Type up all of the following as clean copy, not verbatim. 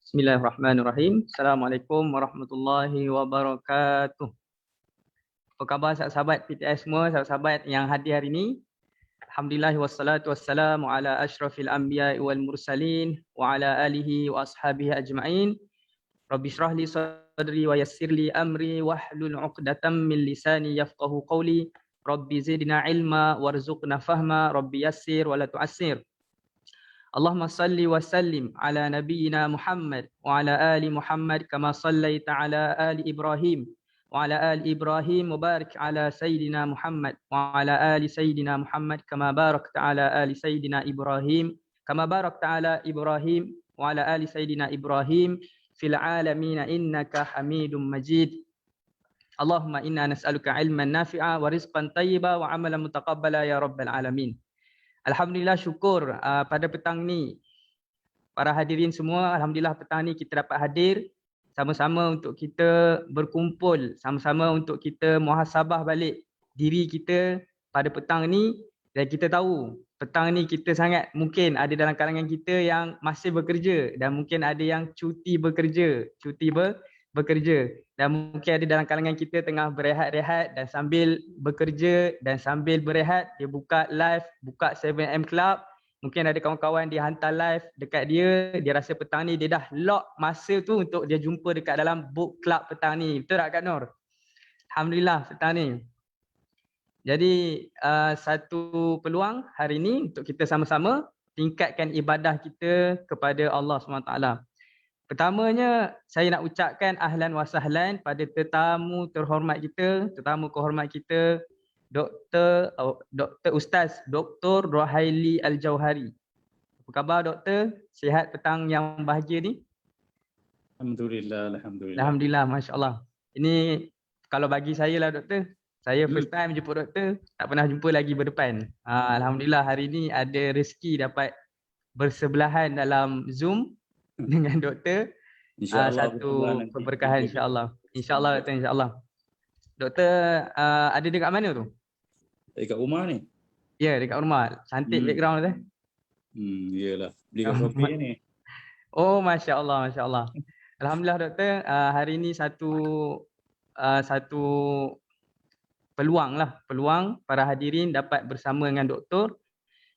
Bismillahirrahmanirrahim. Assalamualaikum warahmatullahi wabarakatuh. Apa khabar sahabat-sahabat PTS semua, sahabat-sahabat yang hadir hari ini? Alhamdulillah wassalatu wassalamu ala asyrafil anbiya'i wal mursalin wa ala alihi wa ashabihi ajma'in. Rabbi shrah li sadri wa yassir li amri wahlul 'uqdatam min lisani yafqahu qawli. Rabbi zidna ilma warzuqna fahma. Rabbi yassir wa la tu'assir. Allahumma salli wa sallim ala nabiyyina Muhammad wa ala ali Muhammad kama sallaita ala ali Ibrahim wa ala ali Ibrahim wa barik ala sayyidina Muhammad wa ala ali sayyidina Muhammad kama barakta ala ali sayyidina Ibrahim wa ala ali sayyidina Ibrahim fil alamin innaka Hamidum Majid. Allahumma inna nas'aluka ilman nafi'a wa rizqan tayyiba wa amalan mutaqabbala ya rabbal alamin. Alhamdulillah, syukur pada petang ni para hadirin semua, alhamdulillah petang ni kita dapat hadir sama-sama untuk kita berkumpul, sama-sama untuk kita muhasabah balik diri kita pada petang ni. Dan kita tahu petang ni kita sangat mungkin ada dalam kalangan kita yang masih bekerja dan mungkin ada yang cuti bekerja dan mungkin ada dalam kalangan kita tengah berehat-rehat dan sambil bekerja dan sambil berehat dia buka live, buka 7am Club. Mungkin ada kawan-kawan dia hantar live dekat dia rasa petang ni dia dah lock masa tu untuk dia jumpa dekat dalam book club petang ni. Betul tak Kak Nur? Alhamdulillah petang ni. Jadi satu peluang hari ni untuk kita sama-sama tingkatkan ibadah kita kepada Allah SWT. Pertamanya, saya nak ucapkan ahlan wa sahlan pada tetamu terhormat kita, tetamu kehormat kita, Dr. Rohaili Al-Jauhari. Apa khabar Doktor? Sihat petang yang bahagia ni? Alhamdulillah. Alhamdulillah, Masya Allah. Ini kalau bagi saya lah Doktor, saya first time jumpa Doktor, tak pernah jumpa lagi berdepan. Alhamdulillah hari ni ada rezeki dapat bersebelahan dalam Zoom dengan Doktor. Satu keberkahan insya-Allah. Insya-Allah Doktor, insya-Allah. Doktor ada dekat mana tu? Dekat rumah ni. Ya, dekat rumah. Cantik background tu. Iyalah. Beli kat Shopee ni. Oh, masya-Allah, masya-Allah. Alhamdulillah Doktor, hari ni satu peluang para hadirin dapat bersama dengan Doktor.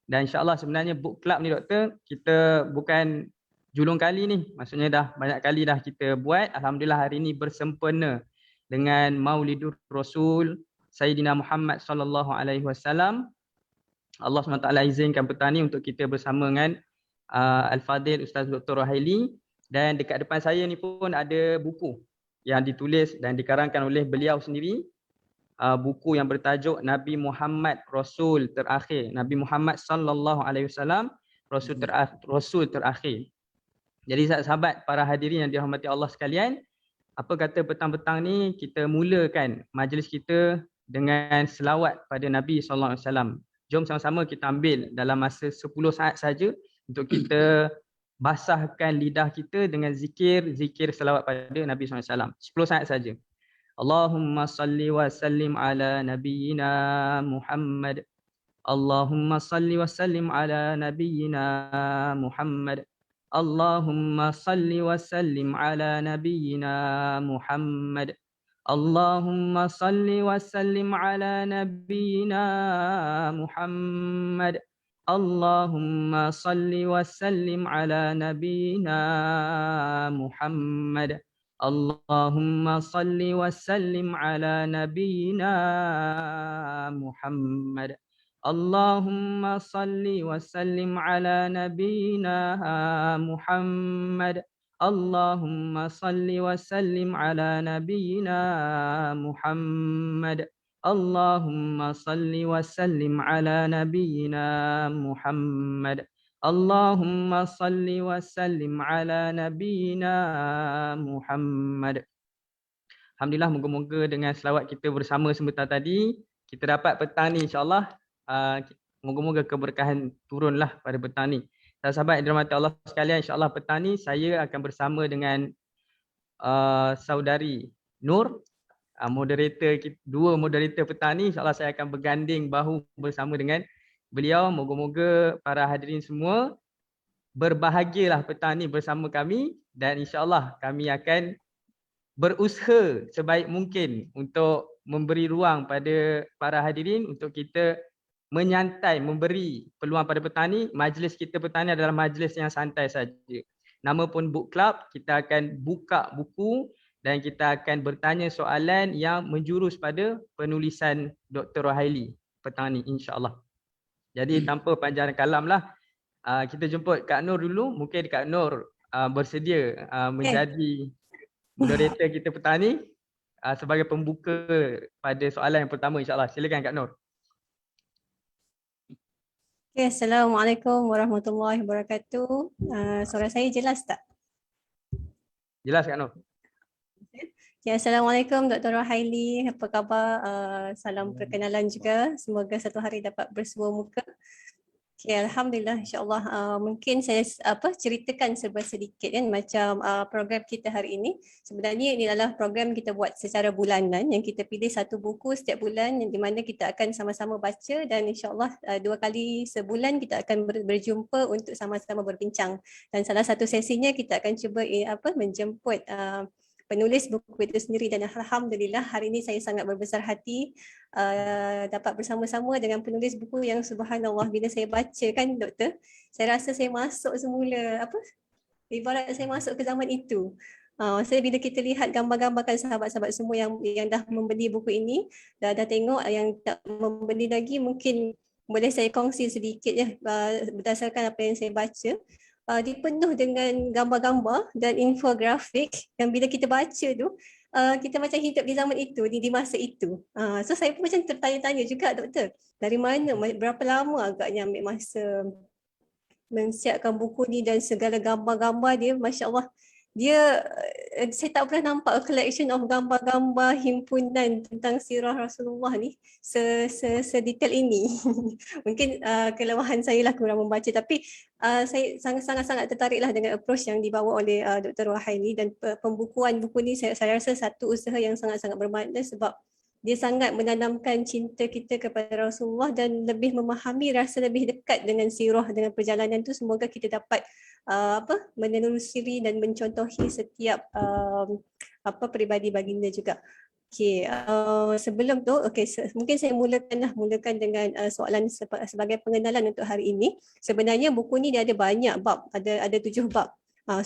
Dan insya-Allah sebenarnya book club ni Doktor, kita bukan julung kali ni, maksudnya dah banyak kali dah kita buat. Alhamdulillah hari ni bersempena dengan Maulidur Rasul Sayyidina Muhammad sallallahu alaihi wasallam. Allah SWT izinkan petang ni untuk kita bersama dengan Al-Fadil Ustaz Dr. Rohaili, dan dekat depan saya ni pun ada buku yang ditulis dan dikarangkan oleh beliau sendiri. Buku yang bertajuk Nabi Muhammad Rasul Terakhir, Nabi Muhammad sallallahu alaihi wasallam Rasul Terakhir. Jadi sahabat para hadirin yang dirahmati Allah sekalian, apa kata petang-petang ni kita mulakan majlis kita dengan selawat pada Nabi sallallahu alaihi wasallam. Jom sama-sama kita ambil dalam masa 10 saat saja untuk kita basahkan lidah kita dengan zikir selawat pada Nabi sallallahu alaihi wasallam. 10 saat saja. Allahumma salli wa sallim ala nabiyyina Muhammad. Allahumma salli wa sallim ala nabiyyina Muhammad. Allahumma salli wa sallim ala nabiyyina Muhammad. Allahumma salli wa sallim ala nabiyyina Muhammad. Allahumma salli wa sallim ala nabiyyina Muhammad. Allahumma salli wa sallim ala nabiyyina Muhammad. Allahumma salli wa sallim ala nabiyyina Muhammad. Allahumma salli wa sallim ala nabiyyina Muhammad. Allahumma salli wa sallim ala nabiyyina Muhammad. Allahumma salli wa sallim ala nabiyyina Muhammad. Alhamdulillah, moga-moga dengan selawat kita bersama sebentar tadi, kita dapat petang ni insya-Allah. Moga-moga keberkahan turunlah pada petang ni. Sahabat yang dirahmati Allah sekalian, insya-Allah petang ni saya akan bersama dengan saudari Nur, dua moderator petang ni. InsyaAllah saya akan berganding bahu bersama dengan beliau. Moga-moga para hadirin semua berbahagialah petang ni bersama kami dan insya-Allah kami akan berusaha sebaik mungkin untuk memberi ruang pada para hadirin untuk kita menyantai, memberi peluang pada petani. Majlis kita petani adalah majlis yang santai saja. Nama pun book club, kita akan buka buku dan kita akan bertanya soalan yang menjurus pada penulisan Dr. Rohaili petang ni insya-Allah. Jadi tanpa panjang kalam lah, kita jemput Kak Nur dulu. Mungkin Kak Nur bersedia menjadi moderator kita petang ni sebagai pembuka pada soalan yang pertama insya-Allah. Silakan Kak Nur. Okay, Assalamualaikum warahmatullahi wabarakatuh. Suara saya jelas tak? Jelas Kak Nur. Okay, Assalamualaikum Dr. Rohaili. Apa khabar? Salam perkenalan juga. Semoga satu hari dapat bersua muka. Okay, Alhamdulillah, insyaAllah. Mungkin saya ceritakan sedikit kan macam program kita hari ini. Sebenarnya ini adalah program kita buat secara bulanan yang kita pilih satu buku setiap bulan di mana kita akan sama-sama baca dan insyaAllah 2 kali sebulan kita akan berjumpa untuk sama-sama berbincang. Dan salah satu sesinya kita akan cuba menjemput penulis buku itu sendiri dan Alhamdulillah hari ini saya sangat berbesar hati dapat bersama-sama dengan penulis buku yang subhanallah bila saya baca kan doktor, saya rasa saya masuk semula ibarat saya masuk ke zaman itu. Maksudnya bila kita lihat gambar-gambar kan sahabat-sahabat semua yang dah membeli buku ini, dah tengok, yang tak membeli lagi mungkin boleh saya kongsi sedikit ya berdasarkan apa yang saya baca. Dipenuh dengan gambar-gambar dan infografik yang bila kita baca tu kita macam hidup di zaman itu, di masa itu. So saya pun macam tertanya-tanya juga doktor, dari mana, berapa lama agaknya ambil masa mensiapkan buku ni dan segala gambar-gambar dia, Masya Allah. Dia, saya tak pernah nampak a collection of gambar-gambar himpunan tentang sirah Rasulullah ni sedetail ini. Mungkin kelemahan saya lah kurang membaca, tapi saya sangat-sangat tertariklah dengan approach yang dibawa oleh Dr. Rohaili dan pembukuan buku ni saya rasa satu usaha yang sangat-sangat bermakna sebab dia sangat menanamkan cinta kita kepada Rasulullah dan lebih memahami, rasa lebih dekat dengan sirah, dengan perjalanan tu. Semoga kita dapat menelusuri dan mencontohi setiap peribadi baginda juga. Okay, sebelum tu, mungkin saya mulakan dengan soalan sebagai pengenalan untuk hari ini. Sebenarnya buku ni dia ada banyak bab, ada 7 bab.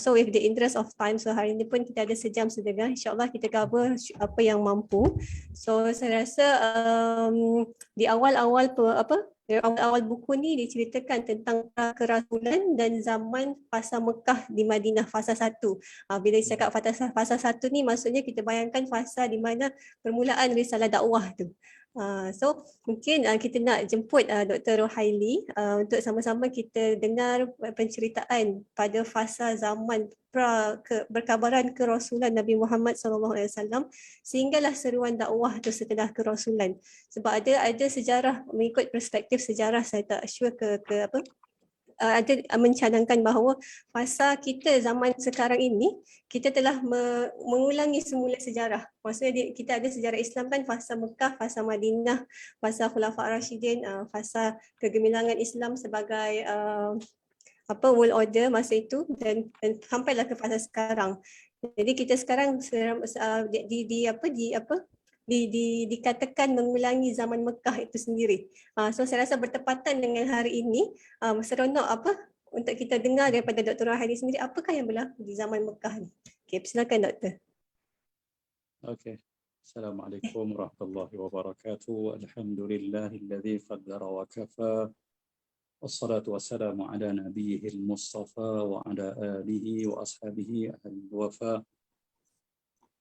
So with the interest of time, so hari ini pun kita ada sejam setengah, insyaAllah kita cover apa yang mampu. So saya rasa di awal-awal buku ni diceritakan tentang kerasulan dan zaman fasa Mekah di Madinah, fasa 1. Bila cakap fasa 1 ni maksudnya kita bayangkan fasa di mana permulaan risalah dakwah tu. So mungkin kita nak jemput Dr. Rohaili untuk sama-sama kita dengar penceritaan pada fasa zaman berkabaran kerasulan Nabi Muhammad SAW sehinggalah seruan dakwah tu setelah kerasulan. Sebab ada sejarah, mengikut perspektif sejarah, saya tak sure ada mencadangkan bahawa fasa kita zaman sekarang ini kita telah mengulangi semula sejarah. Maksudnya kita ada sejarah Islam kan, fasa Mekah, fasa Madinah, fasa Khulafa' Rashidin, fasa kegemilangan Islam sebagai world order masa itu dan sampailah ke fasa sekarang. Jadi kita sekarang dikatakan mengulangi zaman Mekah itu sendiri. So saya rasa bertepatan dengan hari ini, seronok untuk kita dengar daripada Dr. Rohaili sendiri, apakah yang berlaku di zaman Mekah ni. Okay, silakan doktor. Okay. Assalamualaikum warahmatullahi wabarakatuh. Alhamdulillahilladzi qaddara wa kafa. Wassalatu wassalamu ala nabiyyihil mustafa wa ala alihi wa ashabihi ahli wafa.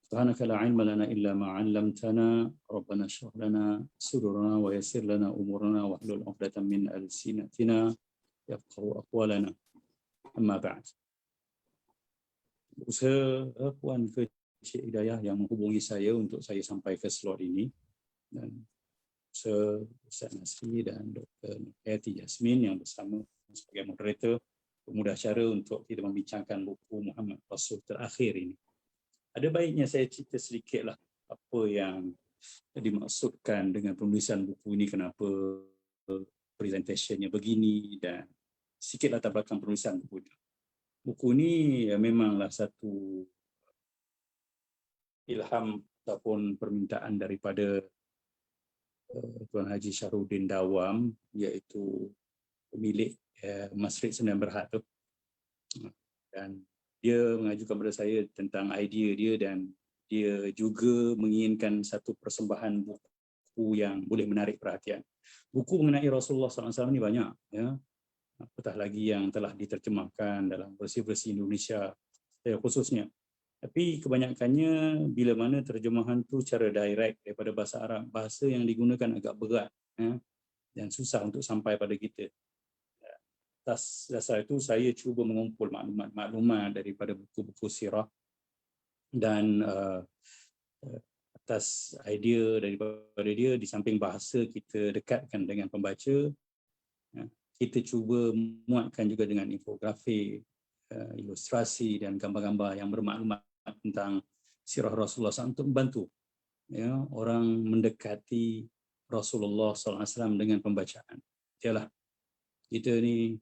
سبحانك لا علم لنا إلا ما علمتنا ربنا اشرح لنا صدورنا ويسر لنا أمورنا واحلل عقدة من ألسنتنا يفقهوا أقوالنا أما بعد. Usaha Puan Cik Hidayah yang menghubungi saya untuk saya sampai ke slot ini dan Ustaz Nasri dan Dr. Hayati Yasmin yang bersama sebagai moderator pemudah cara untuk kita membincangkan buku Muhammad Rasul terakhir ini. Ada baiknya saya cerita sedikitlah apa yang dimaksudkan dengan penulisan buku ini, kenapa presentationnya begini dan sedikit latar belakang penulisan buku itu. buku ni memanglah satu ilham ataupun permintaan daripada Tuan Haji Syahrudin Dawam, iaitu pemilik Masjid Sdn Bhd tu. Dan dia mengajukan kepada saya tentang idea dia, dan dia juga menginginkan satu persembahan buku yang boleh menarik perhatian. Buku mengenai Rasulullah SAW ni banyak, ya. Apatah lagi yang telah diterjemahkan dalam versi-versi Indonesia khususnya. Tapi kebanyakannya bila mana terjemahan tu secara direct daripada bahasa Arab, bahasa yang digunakan agak berat, ya, dan susah untuk sampai pada kita. Atas dasar itu saya cuba mengumpul maklumat-maklumat daripada buku-buku sirah, dan atas idea daripada dia, di samping bahasa kita dekatkan dengan pembaca, kita cuba muatkan juga dengan infografik, ilustrasi dan gambar-gambar yang bermaklumat tentang sirah Rasulullah SAW untuk membantu, ya, orang mendekati Rasulullah SAW dengan pembacaan. Itulah, kita ni,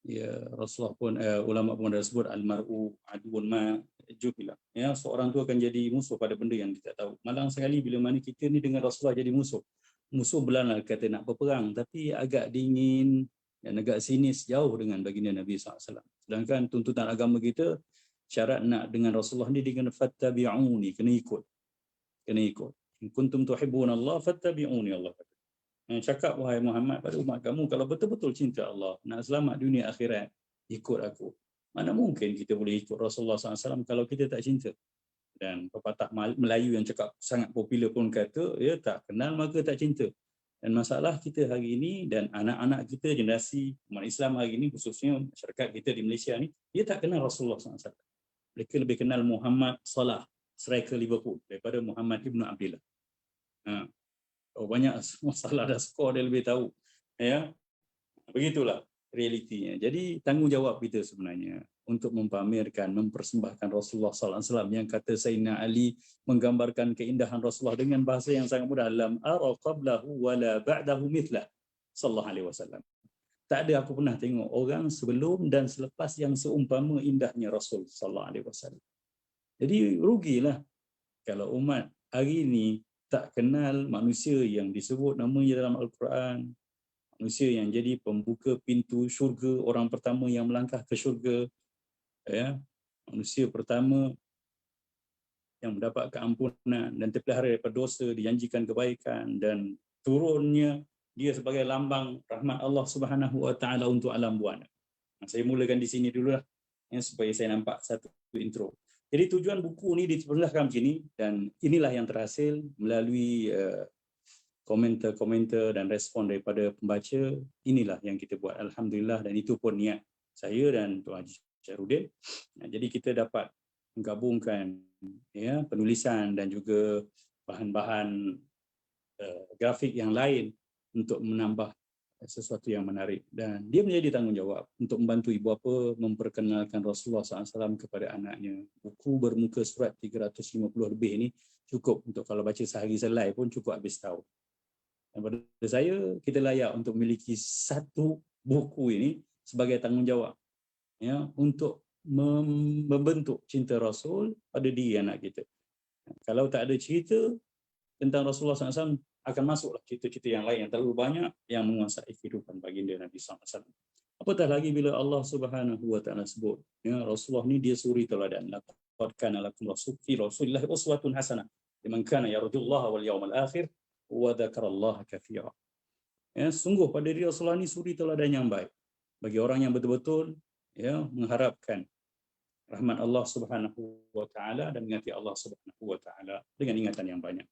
ya, Rasulullah pun, ulama pun ada sebut al-mar'u aduun ma jubila, ya, seorang tu akan jadi musuh pada benda yang kita tahu. Malang sekali bila mana kita ni dengan Rasulullah jadi musuh. Musuh belakang kata nak berperang, tapi agak dingin dan agak sinis jauh dengan baginda Nabi SAW. Sedangkan tuntutan agama kita, syarat nak dengan Rasulullah ni dengan fattabi'uni, kena ikut. In kuntum tuhibbuna Allah fattabi'uni, Allah kata. Cakap wahai Muhammad pada umat kamu, kalau betul-betul cinta Allah, nak selamat dunia akhirat, ikut aku. Mana mungkin kita boleh ikut Rasulullah SAW kalau kita tak cinta? Dan pepatah Melayu yang cakap sangat popular pun kata, ya, tak kenal maka tak cinta. Dan masalah kita hari ini dan anak-anak kita, generasi umat Islam hari ini, khususnya masyarakat kita di Malaysia ni, dia tak kenal Rasulullah SAW. Mereka lebih kenal Muhammad Salah, striker Liverpool, daripada Muhammad Ibn Abdillah. Banyak masalah dah skor dia lebih tahu, ya. Begitulah realitinya. Jadi tanggungjawab kita sebenarnya untuk mempamerkan, mempersembahkan Rasulullah SAW, yang kata Sayyidina Ali menggambarkan keindahan Rasulullah dengan bahasa yang sangat mudah. Lam ara qablahu wala ba'dahu mithlah sallallahu alaihi wasallam. Tak ada aku pernah tengok orang sebelum dan selepas yang seumpama indahnya Rasul sallallahu alaihi wasallam. Jadi rugilah kalau umat hari ini tak kenal manusia yang disebut namanya dalam Al-Quran, manusia yang jadi pembuka pintu syurga, orang pertama yang melangkah ke syurga, ya, manusia pertama yang mendapat keampunan dan terpelihara daripada dosa, dijanjikan kebaikan, dan turunnya dia sebagai lambang rahmat Allah Subhanahu Wa Taala untuk alam buana. Saya mulakan di sini dululah, ya, supaya saya nampak satu intro. Jadi tujuan buku ni diperlakukan begini, dan inilah yang terhasil melalui komentar-komentar dan respon daripada pembaca. Inilah yang kita buat, alhamdulillah, dan itu pun niat saya dan Tuan Haji Syahrudin. Jadi kita dapat menggabungkan, ya, penulisan dan juga bahan-bahan grafik yang lain untuk menambah sesuatu yang menarik, dan dia menjadi tanggungjawab untuk membantu ibu bapa memperkenalkan Rasulullah SAW kepada anaknya. Buku bermuka surat 350 lebih ini cukup untuk kalau baca sehari selai pun cukup habis tahun. Dan pada saya, kita layak untuk memiliki satu buku ini sebagai tanggungjawab, ya, untuk membentuk cinta Rasul pada diri anak kita. Kalau tak ada cerita tentang Rasulullah SAW, akan masuklah cerita-cerita yang lain yang terlalu banyak yang menguasai kehidupan baginda Nabi SAW. Apatah lagi bila Allah Subhanahu Wa Taala sebut, ya, Rasulullah ni dia suri teladan. Laqad kana lakum fi Rasulillahi uswatun hasanah liman kana yarjullaha wal yawmal akhir wa dzakarallaha katsira. Ya, sungguh pada diri Rasulullah ni suri teladan yang baik bagi orang yang betul-betul, ya, mengharapkan rahmat Allah Subhanahu Wa Taala dan mengingati Allah Subhanahu Wa Taala dengan ingatan yang banyak.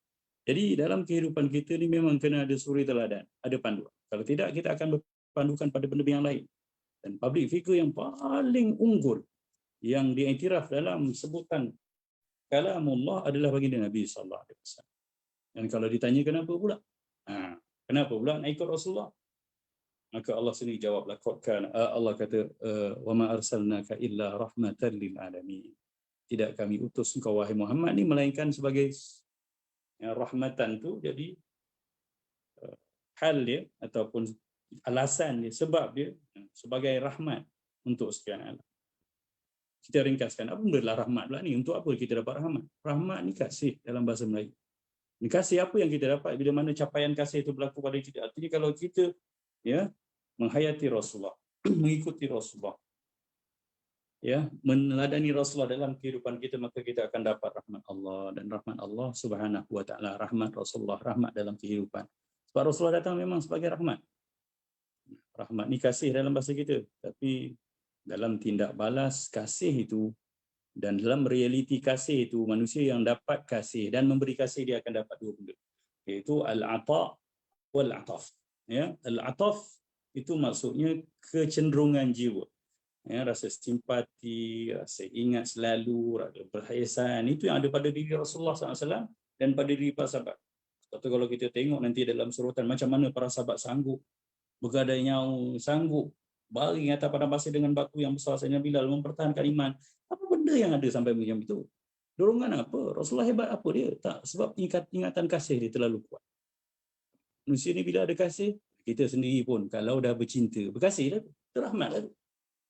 Jadi dalam kehidupan kita ni memang kena ada suri teladan, ada panduan. Kalau tidak, kita akan berpandukan pada benda yang lain. Dan public figure yang paling unggul yang diiktiraf dalam sebutan kalamullah adalah baginda Nabi sallallahu alaihi wasallam. Dan kalau ditanya kenapa pula? Kenapa pula nak ikut Rasulullah? Maka Allah sendiri jawab, Allah kata, wa ma arsalnaka illa rahmatan lil alamin. Tidak kami utus engkau wahai Muhammad ni melainkan sebagai, ya, rahmatan tu jadi hal dia ataupun alasan dia, sebab dia sebagai rahmat untuk sekian alam. Kita ringkaskan, apa benarlah rahmat pula ni? Untuk apa kita dapat rahmat? Rahmat ni kasih dalam bahasa Melayu. Ni kasih apa yang kita dapat bila mana capaian kasih itu berlaku pada kita? Artinya kalau kita ya menghayati Rasulullah, mengikuti Rasulullah, ya, meneladani Rasulullah dalam kehidupan kita, maka kita akan dapat rahmat Allah, dan rahmat Allah Subhanahu wa taala, rahmat Rasulullah, rahmat dalam kehidupan. Sebab Rasulullah datang memang sebagai rahmat. Rahmat ni kasih dalam bahasa kita, tapi dalam tindak balas kasih itu dan dalam realiti kasih itu, manusia yang dapat kasih dan memberi kasih dia akan dapat dua benda, iaitu al-ata wal ataf. Ya, al-ataf itu maksudnya kecenderungan jiwa. Ya, rasa simpati, rasa ingat selalu, rasa perhiasan, itu yang ada pada diri Rasulullah SAW dan pada diri para sahabat. Sebab tu kalau kita tengok nanti dalam surutan macam mana para sahabat sanggup bergadai nyawa, sanggup baring atas padang pasir dengan batu yang besar Sayyidina Bilal mempertahankan iman. Apa benda yang ada sampai macam itu? Dorongan apa? Rasulullah hebat apa dia? Tak, sebab ingatan kasih dia terlalu kuat. Manusia ni bila ada kasih, kita sendiri pun kalau dah bercinta, berkasih dah, terahmat dah.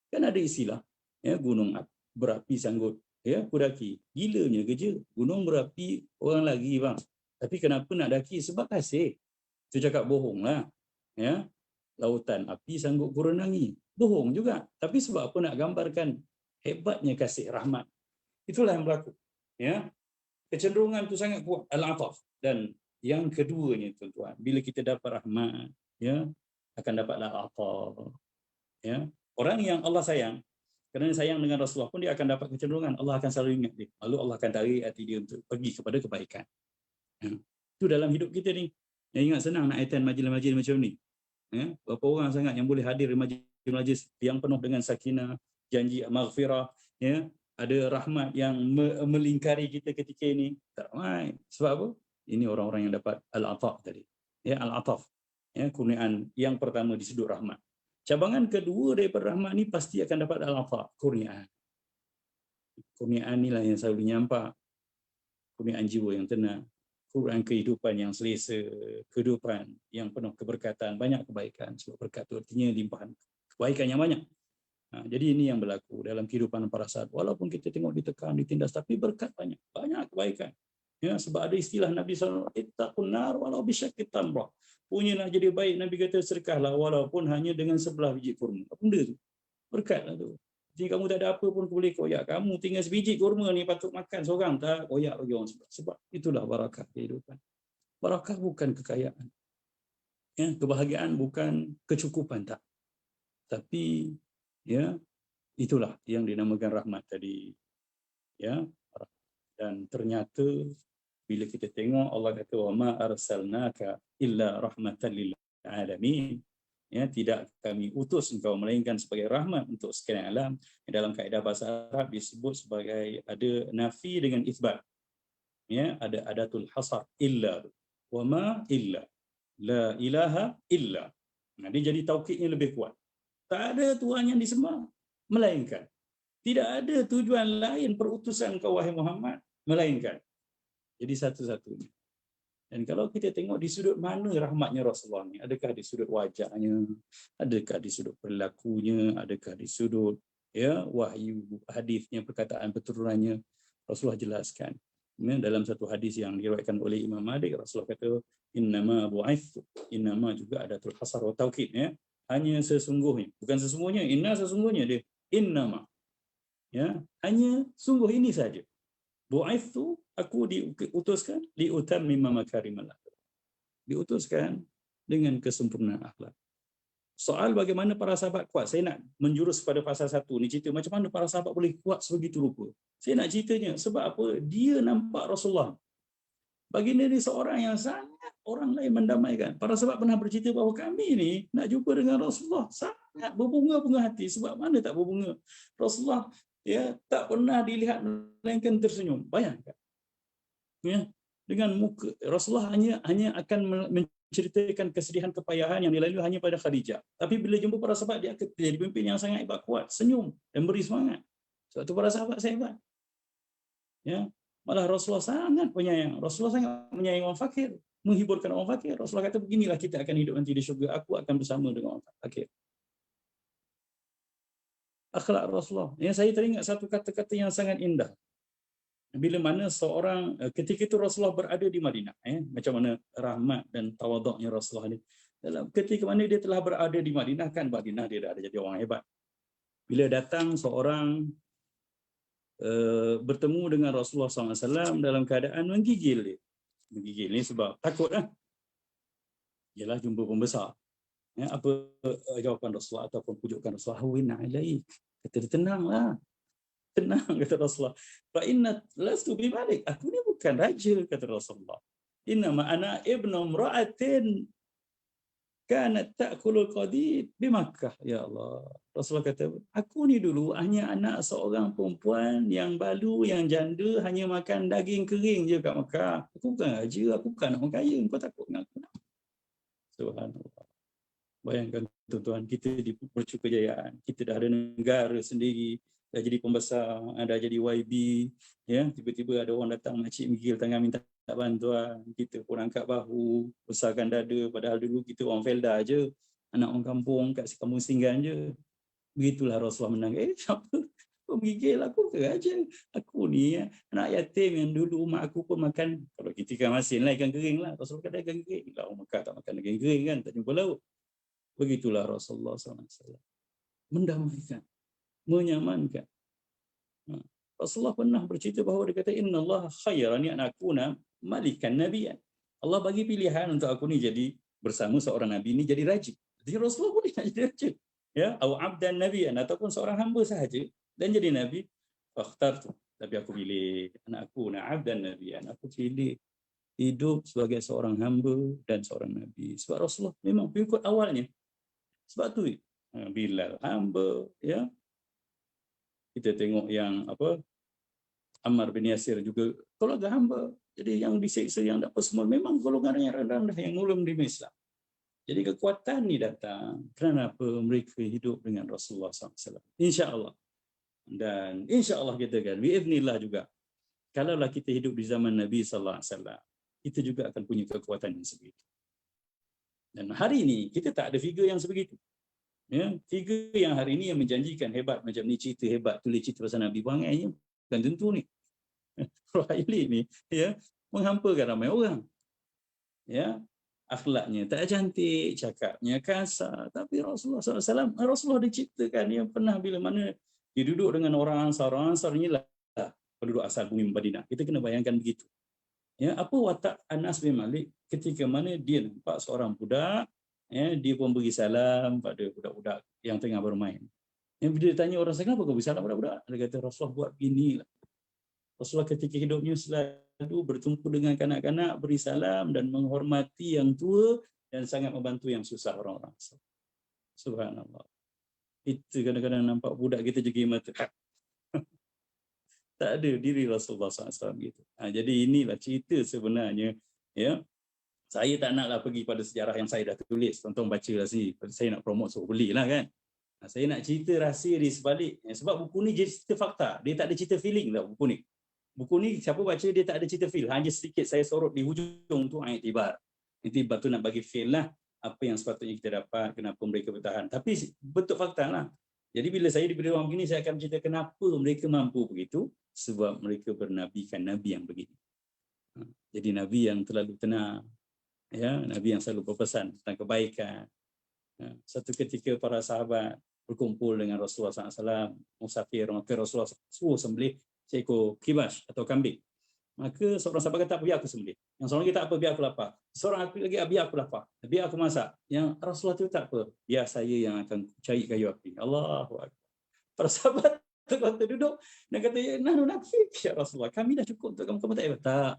Kan ada istilah, ya, gunung berapi sanggup, ya, kudaki. Gilanya kerja, gunung berapi orang lagi bang. Tapi kenapa nak daki? Sebab kasih. Itu cakap bohong lah. Ya. Lautan api sanggup kurenangi. Bohong juga. Tapi sebab apa nak gambarkan hebatnya kasih, rahmat. Itulah yang berlaku. Ya. Kecenderungan itu sangat kuat. Al-ataf. Dan yang keduanya tuan-tuan, bila kita dapat rahmat, ya, akan dapatlah ataf. Ya. Orang yang Allah sayang, kerana sayang dengan Rasulullah pun dia akan dapat kecenderungan. Allah akan selalu ingat dia. Lalu Allah akan tarik hati dia untuk pergi kepada kebaikan. Ya. Itu dalam hidup kita ni. Yang ingat senang nak attend majlis-majlis macam ni. Ya, berapa orang sangat yang boleh hadir di majlis yang penuh dengan sakinah, janji maghfirah, ya, ada rahmat yang melingkari kita ketika ini. Tak ramai. Sebab apa? Ini orang-orang yang dapat al-ataf tadi. Ya, al-ataf. Ya, kurniaan yang pertama disebut rahmat. Cabangan kedua daripada rahmat ni pasti akan dapat al-ataf, kurniaan. Kurniaan inilah yang selalu nyampak. Kurniaan jiwa yang tenang. Kurang kehidupan yang selesa, kehidupan yang penuh keberkatan, banyak kebaikan. Sebab berkat itu artinya limpahan kebaikan yang banyak. Jadi ini yang berlaku dalam kehidupan para sahabat. Walaupun kita tengok ditekan, ditindas, tapi berkat banyak. Banyak kebaikan. Ya, sebab ada istilah Nabi SAW, ittaqun nar walau bisyaqqit tamrah. Punyalah jadi baik, Nabi kata sedekahlah walaupun hanya dengan sebelah biji kurma. Apa benda tu? Berkatlah tu. Jadi kamu tak ada apa pun boleh koyak. Kamu tinggal sebiji kurma ni patut makan seorang, tak koyak bagi orang sebelah. Sebab itulah barakah kehidupan. Barakah bukan kekayaan. Ya, kebahagiaan bukan kecukupan, tak. Tapi ya, itulah yang dinamakan rahmat tadi. Ya. Dan ternyata bila kita tengok Allah kata wa ma arsalnaka illa rahmatan lil alamin. Ya, tidak kami utus engkau melainkan sebagai rahmat untuk sekalian alam. Dalam kaedah bahasa Arab disebut sebagai ada nafi dengan itsbat. Ya, ada adatul hasar, illa, wa ma illa, la ilaha illa. Nah, dia jadi taukidnya lebih kuat. Tak ada Tuhan yang disembah melainkan. Tidak ada tujuan lain perutusan kau wahai Muhammad melainkan. Jadi satu-satunya. Dan kalau kita tengok di sudut mana rahmatnya Rasulullah ni, adakah di sudut wajahnya, adakah di sudut perilakunya, adakah di sudut ya wahyu hadisnya, perkataan perturunannya, Rasulullah jelaskan. Ya, dalam satu hadis yang diriwayatkan oleh Imam Malik, Rasulullah kata innama bu'ithu, innama juga adatul hasar wa taukid, ya, hanya sesungguhnya, bukan sesungguhnya, inna sesungguhnya dia, innama, ya, hanya sungguh ini saja. Bu'ithu, aku diutuskan liutammima makarimal akhlak. Diutuskan dengan kesempurnaan akhlak. Soal bagaimana para sahabat kuat, saya nak menjurus pada pasal 1 ni, cerita macam mana para sahabat boleh kuat sebegitu rupa. Saya nak ceritanya sebab apa? Dia nampak Rasulullah. Baginda ni seorang yang sangat orang lain mendamaikan. Para sahabat pernah bercerita bahawa kami ni nak jumpa dengan Rasulullah sangat berbunga-bunga hati. Sebab mana tak berbunga? Rasulullah ya tak pernah dilihat melainkan tersenyum. Bayangkan. Ya, dengan muka Rasulullah hanya akan menceritakan kesedihan kepayahan yang dilalui hanya pada Khadijah. Tapi bila jumpa para sahabat, dia akan jadi pemimpin yang sangat hebat, kuat, senyum dan beri semangat. Sebab itu para sahabat saya hebat. Ya, malah Rasulullah sangat penyayang. Rasulullah sangat menyayangi orang fakir, menghiburkan orang fakir. Rasulullah kata beginilah kita akan hidup nanti di syurga. Aku akan bersama dengan orang fakir. akhlak Rasulullah. Yang saya teringat satu kata-kata yang sangat indah. Bila mana seorang ketika itu Rasulullah berada di Madinah, macam mana rahmat dan tawaduknya Rasulullah ni. Dalam ketika mana dia telah berada di Madinah, kan Madinah dia dah ada jadi orang hebat. Bila datang seorang bertemu dengan Rasulullah SAW dalam keadaan menggigil dia. Menggigil ni sebab takut lah. Ialah jumpa pembesar. Apa jawapan Rasulullah ataupun pujukan Rasulullah? Hawin alaik. Kata dia, tenanglah. Tenang, kata Rasulullah. Fa inna lastu bi malik. Aku ni bukan raja, kata Rasulullah. Inna ma ana ibnu imra'atin kanat ta'kulul qadid bi Makkah. Ya Allah. Rasulullah kata, aku ni dulu hanya anak seorang perempuan yang balu, yang janda, hanya makan daging kering je kat Makkah. Aku bukan raja, aku bukan orang kaya. Kau takut dengan aku? Subhanallah. Bayangkan tuan-tuan, kita di mercu kejayaan, kita dah ada negara sendiri, dah jadi pembesar, dah jadi YB, ya, tiba-tiba ada orang datang makcik menggigil tangan minta bantuan, kita pun angkat bahu, besarkan dada, padahal dulu kita orang Felda je, anak orang kampung kat kampung Singgan je. Begitulah Rasulullah menang. Siapa? Kau menggigil aku ke raja? Aku ni anak yatim yang dulu mak aku pun makan, kalau kita ikan masin lah, ikan kering lah. Rasulullah kata ikan kering. Lah orang Mekah tak makan ikan kering kan, tak jumpa laut. Begitulah Rasulullah SAW. Mendamaikan, menyamankan. Rasulullah pernah bercerita bahawa dia kata, Inna Allah khairani an akuna malikan nabiyan. Allah bagi pilihan untuk aku ni jadi bersama seorang nabi ni jadi raja. Jadi Rasulullah boleh nak jadi raja. Ya, atau abdan nabiyan, ataupun seorang hamba sahaja dan jadi nabi. Fakhtartu. Tapi aku pilih anak aku na abdan nabiyan. Aku pilih hidup sebagai seorang hamba dan seorang nabi. Sebab Rasulullah memang pengikut awalnya. Sebab tu Bilal hamba, ya. Kita tengok yang apa, Ammar bin Yasir juga keluarga hamba. Jadi yang diseksa, yang dapat semua memang golongan yang rendah yang belum di Islam. Jadi kekuatan ni datang kerana apa? Mereka hidup dengan Rasulullah SAW. InsyaAllah. Dan insyaAllah kita kan, biiznillah juga, kalaulah kita hidup di zaman Nabi SAW, kita juga akan punya kekuatan yang sebegitu. Dan hari ini kita tak ada figure yang sebegitu. Ya, figure yang hari ini yang menjanjikan hebat macam ni, cerita hebat, tulis cerita pasal Nabi, bangainya bukan tentu ni. Ruhaili ni, ya, menghampakan ramai orang. Ya, akhlaknya tak cantik, cakapnya kasar, tapi Rasulullah SAW, Rasulullah diciptakan yang pernah bila mana dia duduk dengan orang Ansar ni lah penduduk asal bumi Madinah. Kita kena bayangkan begitu. Ya, apa watak Anas bin Malik ketika mana dia nampak seorang budak, ya, dia pun beri salam pada budak-budak yang tengah bermain. Yang bila dia tanya orang, kenapa kau beri salam pada budak? Dia kata, Rasulullah buat beginilah. Rasulullah ketika hidupnya selalu bertumpu dengan kanak-kanak, beri salam dan menghormati yang tua dan sangat membantu yang susah orang-orang. Subhanallah. Itu kadang-kadang nampak budak kita jegi mata. Tak ada diri Rasulullah SAW gitu. Jadi inilah cerita sebenarnya. Ya, saya tak naklah pergi pada sejarah yang saya dah tulis. Tonton baca lah sih. Saya nak promote, so belilah kan. Saya nak cerita rahsia di sebalik. Sebab buku ni jadi cerita fakta. Dia tak ada cerita feeling lah buku ni. Buku ni siapa baca dia tak ada cerita feel. Hanya sedikit saya sorot di hujung tu iktibar. Iktibar tu nak bagi feel lah. Apa yang sepatutnya kita dapat, kenapa mereka bertahan. Tapi bentuk fakta lah. Jadi bila saya diberi ruang begini, saya akan cerita kenapa mereka mampu begitu. Sebab mereka bernabikan Nabi yang begini. Jadi Nabi yang terlalu tenang. Ya, Nabi yang selalu berpesan tentang kebaikan. Satu ketika para sahabat berkumpul dengan Rasulullah SAW, musafir, maka Rasulullah suruh sembelih seekor kibas atau kambing. Maka seorang sahabat kata, biar aku sembelih. Yang seorang lagi tak apa, biar aku lapar. Seorang lagi, biar aku lapar. Biar aku masak. Yang Rasulullah itu tak apa, biar saya yang akan cari kayu api. Allahu Akbar. Para sahabat kata duduk dan kata, ya nahnu nakfik ya Rasulullah, kami dah cukup untuk kamu tak payah. Tak.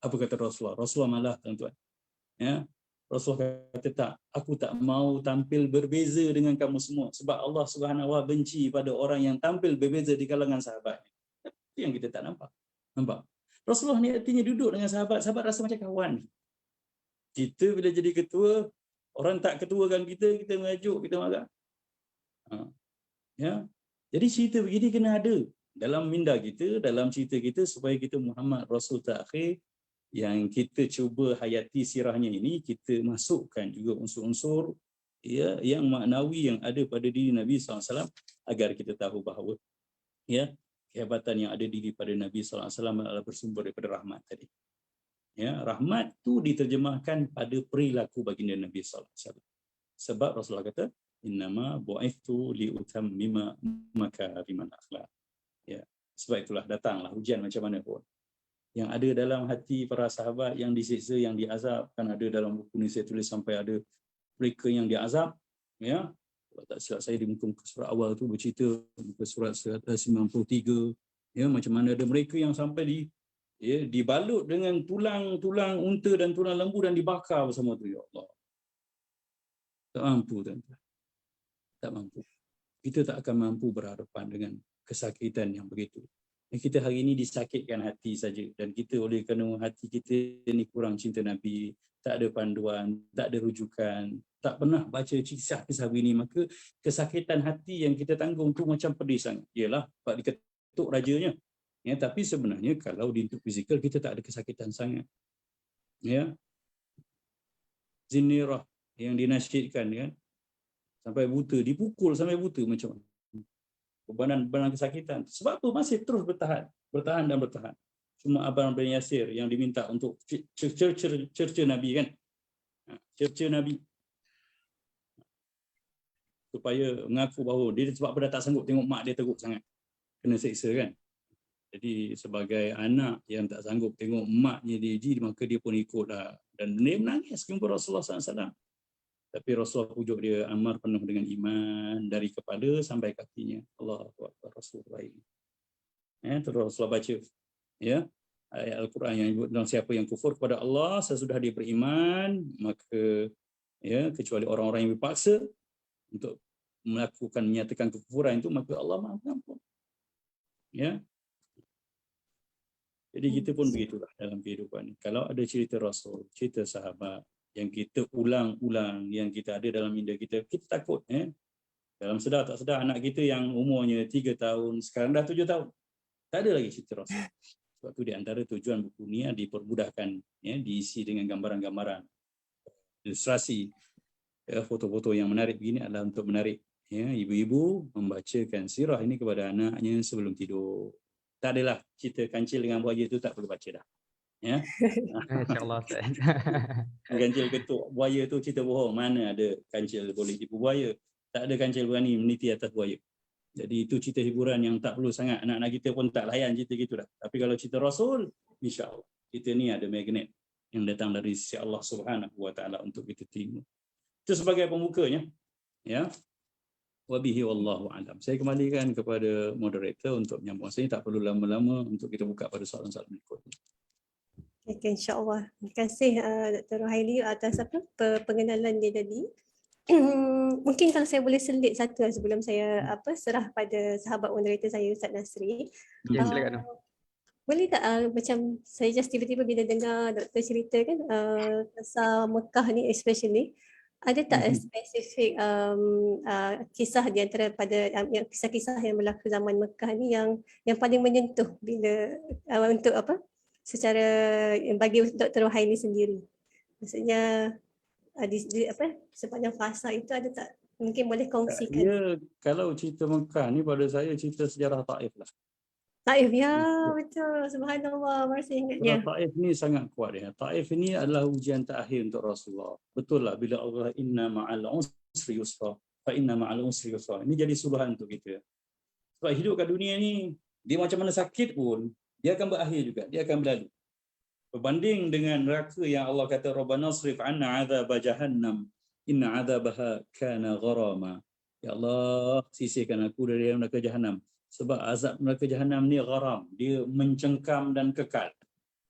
Apa kata Rasulullah? Rasulullah malah, tuan-tuan. Ya, Rasulullah kata, tak, aku tak mau tampil berbeza dengan kamu semua, sebab Allah Subhanahu wa benci pada orang yang tampil berbeza di kalangan sahabat. Itu yang kita tak nampak. Rasulullah ni artinya duduk dengan sahabat, sahabat rasa macam kawan. Kita bila jadi ketua, orang tak ketuakan kita mengajuk, kita marah. Ya. Jadi cerita begini kena ada dalam minda kita, dalam cerita kita, supaya kita Muhammad Rasul terakhir yang kita cuba hayati sirahnya ini, kita masukkan juga unsur-unsur ya, yang maknawi yang ada pada diri Nabi SAW, agar kita tahu bahawa ya, kehebatan yang ada diri pada Nabi SAW adalah bersumber daripada rahmat tadi. Ya, rahmat tu diterjemahkan pada perilaku baginda Nabi SAW. Sebab Rasulullah kata, innama bu'ithtu liutammima makariman akhlak. Ya, sebab itulah datanglah ujian macam mana pun. Yang ada dalam hati para sahabat yang disiksa, yang diazab, kan ada dalam buku ni saya tulis sampai ada mereka yang diazab, ya. Kalau tak silap saya di muka surat awal tu bercerita, muka surat 193, ya, macam mana ada mereka yang sampai dibalut dengan tulang unta dan tulang lembu dan dibakar bersama tu, ya Allah. Tak mampu, tuan-tuan. Tak mampu. Kita tak akan mampu berhadapan dengan kesakitan yang begitu. Kita hari ini disakitkan hati saja, dan kita oleh kerana hati kita ni kurang cinta Nabi, tak ada panduan, tak ada rujukan, tak pernah baca kisah-kisah begini, maka kesakitan hati yang kita tanggung tu macam pedih sangat. Yalah, sebab diketuk rajanya. Ya, tapi sebenarnya kalau di untuk fizikal kita tak ada kesakitan sangat. Ya. Zinirah yang dinasyidkan kan, sampai buta, dipukul sampai buta macam mana? Bebanan kesakitan. Sebab apa? Masih terus bertahan dan bertahan. Cuma Ammar bin Yasir yang diminta untuk cerca Nabi kan. Cerca Nabi. Supaya mengaku bahawa dia sebab apa dah tak sanggup tengok mak dia teruk sangat. Kena seksa kan. Jadi sebagai anak yang tak sanggup tengok maknya diuji, maka dia pun ikutlah. Dan dia menangis kepada Rasulullah SAW. Tapi Rasulullah pujuk dia, Ammar penuh dengan iman dari kepala sampai kakinya. Allahu Akbar, Rasulullah ini. Ya, terus Rasulullah baca ya, ayat Al-Quran yang menyebut tentang siapa yang kufur kepada Allah sesudah dia beriman, maka ya, kecuali orang-orang yang dipaksa untuk menyatakan kekufuran itu, maka Allah Maha Pengampun. Ya. Jadi kita pun begitulah dalam kehidupan. Kalau ada cerita Rasul, cerita sahabat yang kita ulang-ulang, yang kita ada dalam minda kita, kita takut. Dalam sedar tak sedar, anak kita yang umurnya 3 tahun, sekarang dah 7 tahun. Tak ada lagi cerita Rasul. Sebab tu di antara tujuan buku ni dipermudahkan, ya, diisi dengan gambaran-gambaran, ilustrasi, ya, foto-foto yang menarik begini adalah untuk menarik ya, ibu-ibu membacakan sirah ini kepada anaknya sebelum tidur. Tak adalah cerita kancil dengan buaya tu, tak perlu baca dah. Ya. InsyaAllah. Kancil ketuk buaya tu cerita bohong. Mana ada kancil boleh tipu buaya. Tak ada kancil berani meniti atas buaya. Jadi itu cerita hiburan yang tak perlu sangat. Anak-anak kita pun tak layan cerita gitu dah. Tapi kalau cerita Rasul, insya-Allah kita ni ada magnet yang datang dari sisi Allah Subhanahu Wa Taala untuk kita terima. Itu sebagai pembukanya. Ya. Wabihi wallahu alam. Saya kembalikan kepada moderator untuk menyambung. Saya tak perlu lama-lama untuk kita buka pada soalan-soalan berikutnya. Okay, insyaAllah. Terima kasih Dr. Rohaili atas pengenalan dia tadi. Mungkin kalau saya boleh selit satu sebelum saya serah pada sahabat moderator saya, Ustaz Nasri. Ya, silakan. Boleh tak macam saya just tiba-tiba bila dengar doktor cerita kan pasal Mekah ni especially, ada tak spesifik kisah di antara pada kisah-kisah yang berlaku zaman Mekah ni yang paling menyentuh bila untuk secara bagi Dr. Rohaili sendiri? Maksudnya sepanjang fasa itu ada tak? Mungkin boleh kongsikan. Ya, kalau cerita Mekah ni pada saya cerita sejarah Taif lah. Taif, ya betul. Subhanallah, masih ingatnya. Taif ni sangat kuat ya. Taif ini adalah ujian terakhir untuk Rasulullah. Betul lah bila Allah inna ma'al usri yusra fa inna ma'al usri yusra. Ini jadi suluhan untuk kita. Sebab hidup kat dunia ni, dia macam mana sakit pun, dia akan berakhir juga, dia akan berlalu. Berbanding dengan neraka yang Allah kata Rabbana srif 'anna 'adzaba jahannam inna 'adzabaha kana gharama. Ya Allah, sisihkan aku dari neraka jahanam. Sebab azab neraka jahanam ni gharam, dia mencengkam dan kekal.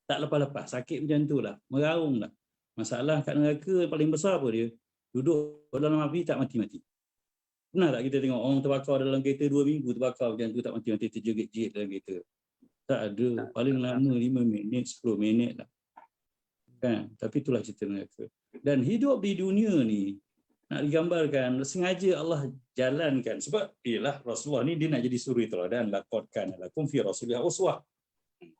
Tak lepas-lepas, sakit macam itulah, meraunglah. Masalah kat neraka paling besar apa dia? Duduk dalam api tak mati-mati. Pernah tak kita tengok orang terbakar dalam kereta 2 minggu terbakar macam tu tak mati-mati, terjerit-jerit dalam kereta? Tak ada, paling lama 5 minit, 10 minit lah. Kan? Tapi itulah cerita neraka. Dan hidup di dunia ni, nak digambarkan, sengaja Allah jalankan. Sebab ialah Rasulullah ni dia nak jadi suri teladan. Laqad kana lakum fi Rasulillah uswah.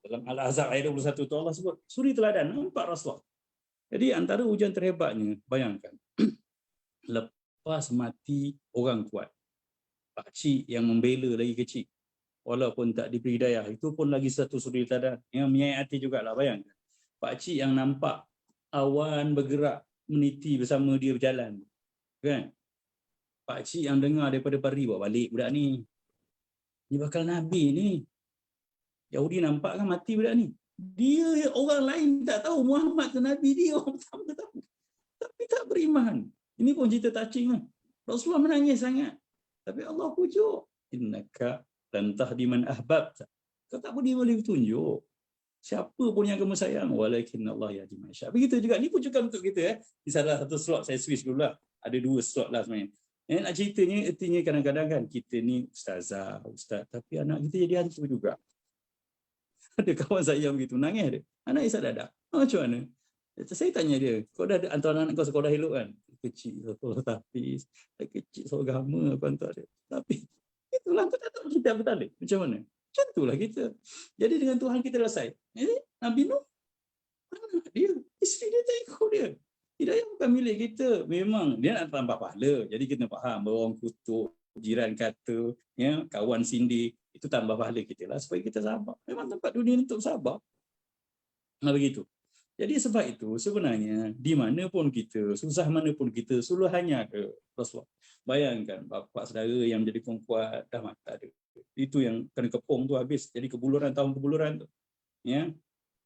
Dalam Al-Ahzab ayat 21 tu Allah sebut, suri teladan, nampak Rasulullah. Jadi antara ujian terhebatnya, bayangkan, lepas mati orang kuat. Pakcik yang membela lagi kecil. Walaupun tak diberi hidayah, itu pun lagi satu suri teladan yang menyayati jugalah. Bayangkan, pakcik yang nampak awan bergerak meniti bersama dia berjalan, kan? Pakcik yang dengar daripada pari, bawa balik budak ni. Ni bakal Nabi ni. Yahudi nampak kan mati budak ni. Dia, orang lain tak tahu Muhammad tu Nabi dia, orang pertama tahu. Tapi tak beriman. Ini pun cerita touching kan. Rasulullah menangis sangat. Tapi Allah pujuk. Innaka lan tahdi man ahbabta. Kau tak boleh tunjuk siapa pun yang kamu sayang. Walakin Allah yahdi man yasha. Begitu juga. Ni pun juga untuk kita. Di salah satu slot saya switch dulu lah. Ada 2 slot lah sebenarnya. Nak ceritanya, artinya kadang-kadang kan kita ni ustazah, ustaz, tapi anak kita jadi hantu juga. Ada kawan saya begitu, nangis dia. Anak Isa dadak. Macam mana? Saya tanya dia, kau dah ada antara anak kau sekolah elok kan? Kecil, tapi kecil seagama apa hantar dia. Tapi itulah, kau tak tahu kita apa tadi. Macam mana? Macam itulah kita. Jadi dengan Tuhan kita selesai. Jadi Nabi Nuh, anak dia, isteri dia tak ikut dia. Hidayah bukan milik kita. Memang dia nak tambah pahala. Jadi kita faham bahawa orang kutuk, jiran kata, ya, kawan sindir, itu tambah pahala kita lah supaya kita sabar. Memang tempat dunia untuk sabar. Nah, begitu. Jadi sebab itu sebenarnya di mana pun kita, susah mana pun kita, suluhannya ke Rasulullah. Bayangkan bapa saudara yang menjadi kuat dah mata ada. Itu yang kena kepung tu habis. Jadi tahun kebuluran tu. Ya.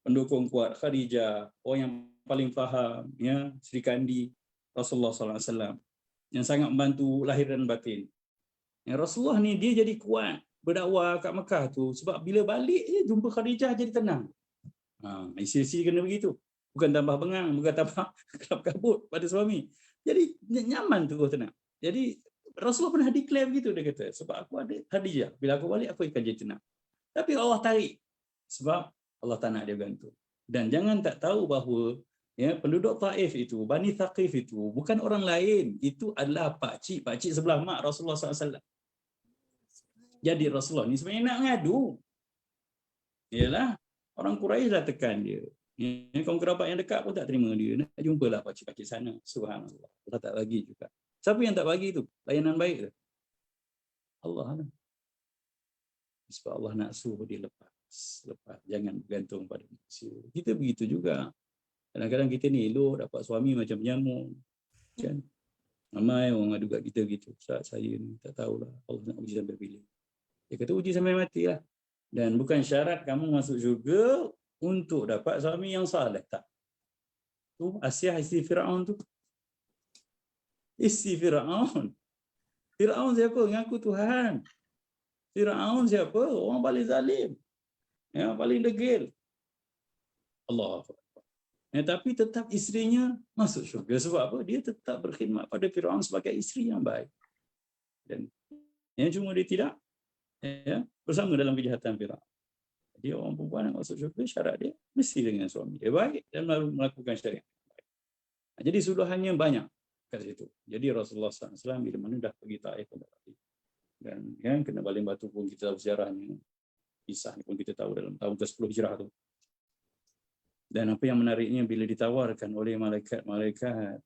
Pendukung kuat Khadijah, orang yang paling faham, ya, Sri Kandi, Rasulullah SAW, yang sangat membantu lahir dan batin. Yang Rasulullah ni dia jadi kuat berdakwah kat Mekah tu sebab bila balik je jumpa Khadijah jadi tenang. Isi-isi kena begitu. Bukan tambah bengang, bukan tambah kelap kabut pada suami. Jadi nyaman tu tenang. Jadi Rasulullah pernah declare begitu, dia kata, sebab aku ada Khadijah, bila aku balik aku akan jadi tenang. Tapi Allah tarik sebab Allah tak nak dia gantung. Dan jangan tak tahu bahawa, ya, penduduk Taif itu, Bani Thaqif itu bukan orang lain, itu adalah pakcik sebelah mak Rasulullah SAW. Jadi Rasulullah ni sebenarnya nak mengadu. Yalah, orang Quraisy dah tekan dia. Kaum kerabat yang dekat pun tak terima dia. Nak jumpalah pakcik-pakcik sana. Subhanallah. Allah tak bagi juga. Siapa yang tak bagi tu? Layanan baik tu. Allah. Sebab Allah nak suruh dia lepas. Jangan bergantung pada manusia. Kita begitu juga. Kadang-kadang kita ni elok dapat suami macam nyamuk. Kan? Ramai orang adu kat kita gitu. Saat saya ni tak tahulah Allah nak uji sampai bila. Dia kata uji sampai mati lah. Dan bukan syarat kamu masuk syurga untuk dapat suami yang saleh. Tak. Tu Asyah isteri Fir'aun tu. Isteri Fir'aun. Fir'aun siapa? Ngaku Tuhan. Fir'aun siapa? Orang paling zalim. Ya, paling degil. Allah. Ya, tapi tetap isterinya masuk syurga. Sebab apa? Dia tetap berkhidmat pada Fir'aun sebagai isteri yang baik. Dan yang cuma dia tidak, ya, bersama dalam kejahatan Fir'aun. Jadi orang perempuan yang masuk syurga, syarat dia mesti dengan suami dia baik dan melakukan syariat. Jadi suluhannya banyak kat situ. Jadi Rasulullah SAW bila mana dah pergi Taif dan kan kena baling batu pun kita tahu sejarahnya. Kisah ni pun kita tahu dalam tahun ke-10 Hijrah tu. Dan apa yang menariknya bila ditawarkan oleh malaikat-malaikat,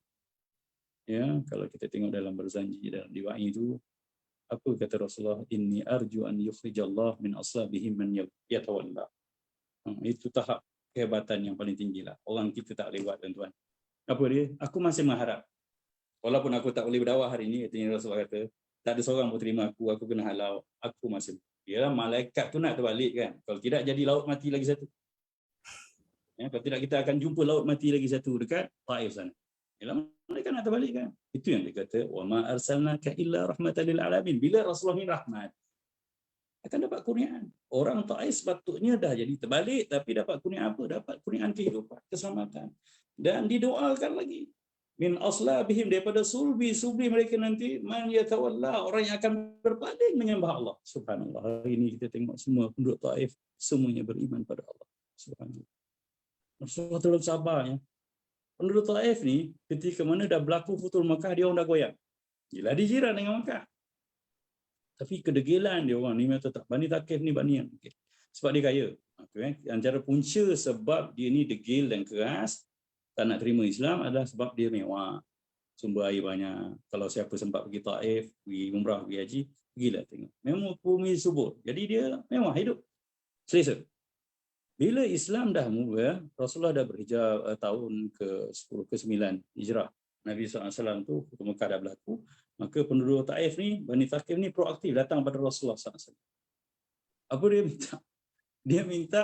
ya, kalau kita tengok dalam berzanji dalam diwa'i itu, apa kata Rasulullah? Inni arju an yukhrijallah min aslabihim man yatawalla. Itu tahap kehebatan yang paling tinggi lah. Orang kita tak lewat, tuan-tuan. Apa dia? Aku masih mengharap. Walaupun aku tak boleh berdakwah hari ini, artinya Rasulullah kata, tak ada seorang pun terima aku kena halau. Aku masih. Ya, malaikat tu nak terbalik kan. Kalau tidak jadi laut mati lagi satu. Ya, kalau tidak kita akan jumpa laut mati lagi satu dekat Taif sana. Yalah, mereka nak terbalik kan. Itu yang dia kata, wa ma arsalnaka illa rahmatan lil alamin. Bila Rasulullah ni rahmat, akan dapat kurniaan. Orang Taif sepatutnya dah jadi terbalik, tapi dapat kurniaan apa? Dapat kurniaan kehidupan, keselamatan. Dan didoakan lagi. Min aslabihim, daripada subli mereka nanti, man yatawalla, orang yang akan berpaling menyembah Allah. Subhanallah. Hari ini kita tengok semua penduduk Taif semuanya beriman pada Allah. Subhanallah. Rasulullah terlalu sabarnya. Penduduk Taif ni ketika mana dah berlaku Futul Makkah, dia orang dah goyang. Yelah, dia jiran dengan Makkah. Tapi kedegilan dia orang ni memang tetap. Bani Thaqif ni Bani yang okay. Sebab dia kaya. Okay. Antara punca sebab dia ni degil dan keras, tak nak terima Islam adalah sebab dia mewah. sumber air banyak. Kalau siapa sempat pergi Taif, pergi umrah, pergi haji, pergilah tengok. Memang bumi subur. Jadi dia memang hidup selesa. Bila Islam dah mula, Rasulullah dah berhijrah tahun ke-10 ke-9 hijrah. Nabi SAW tu ke Mekah dah berlaku. Maka penduduk Taif ni, Bani Thaqif ni proaktif datang pada Rasulullah SAW. Apa dia minta? Dia minta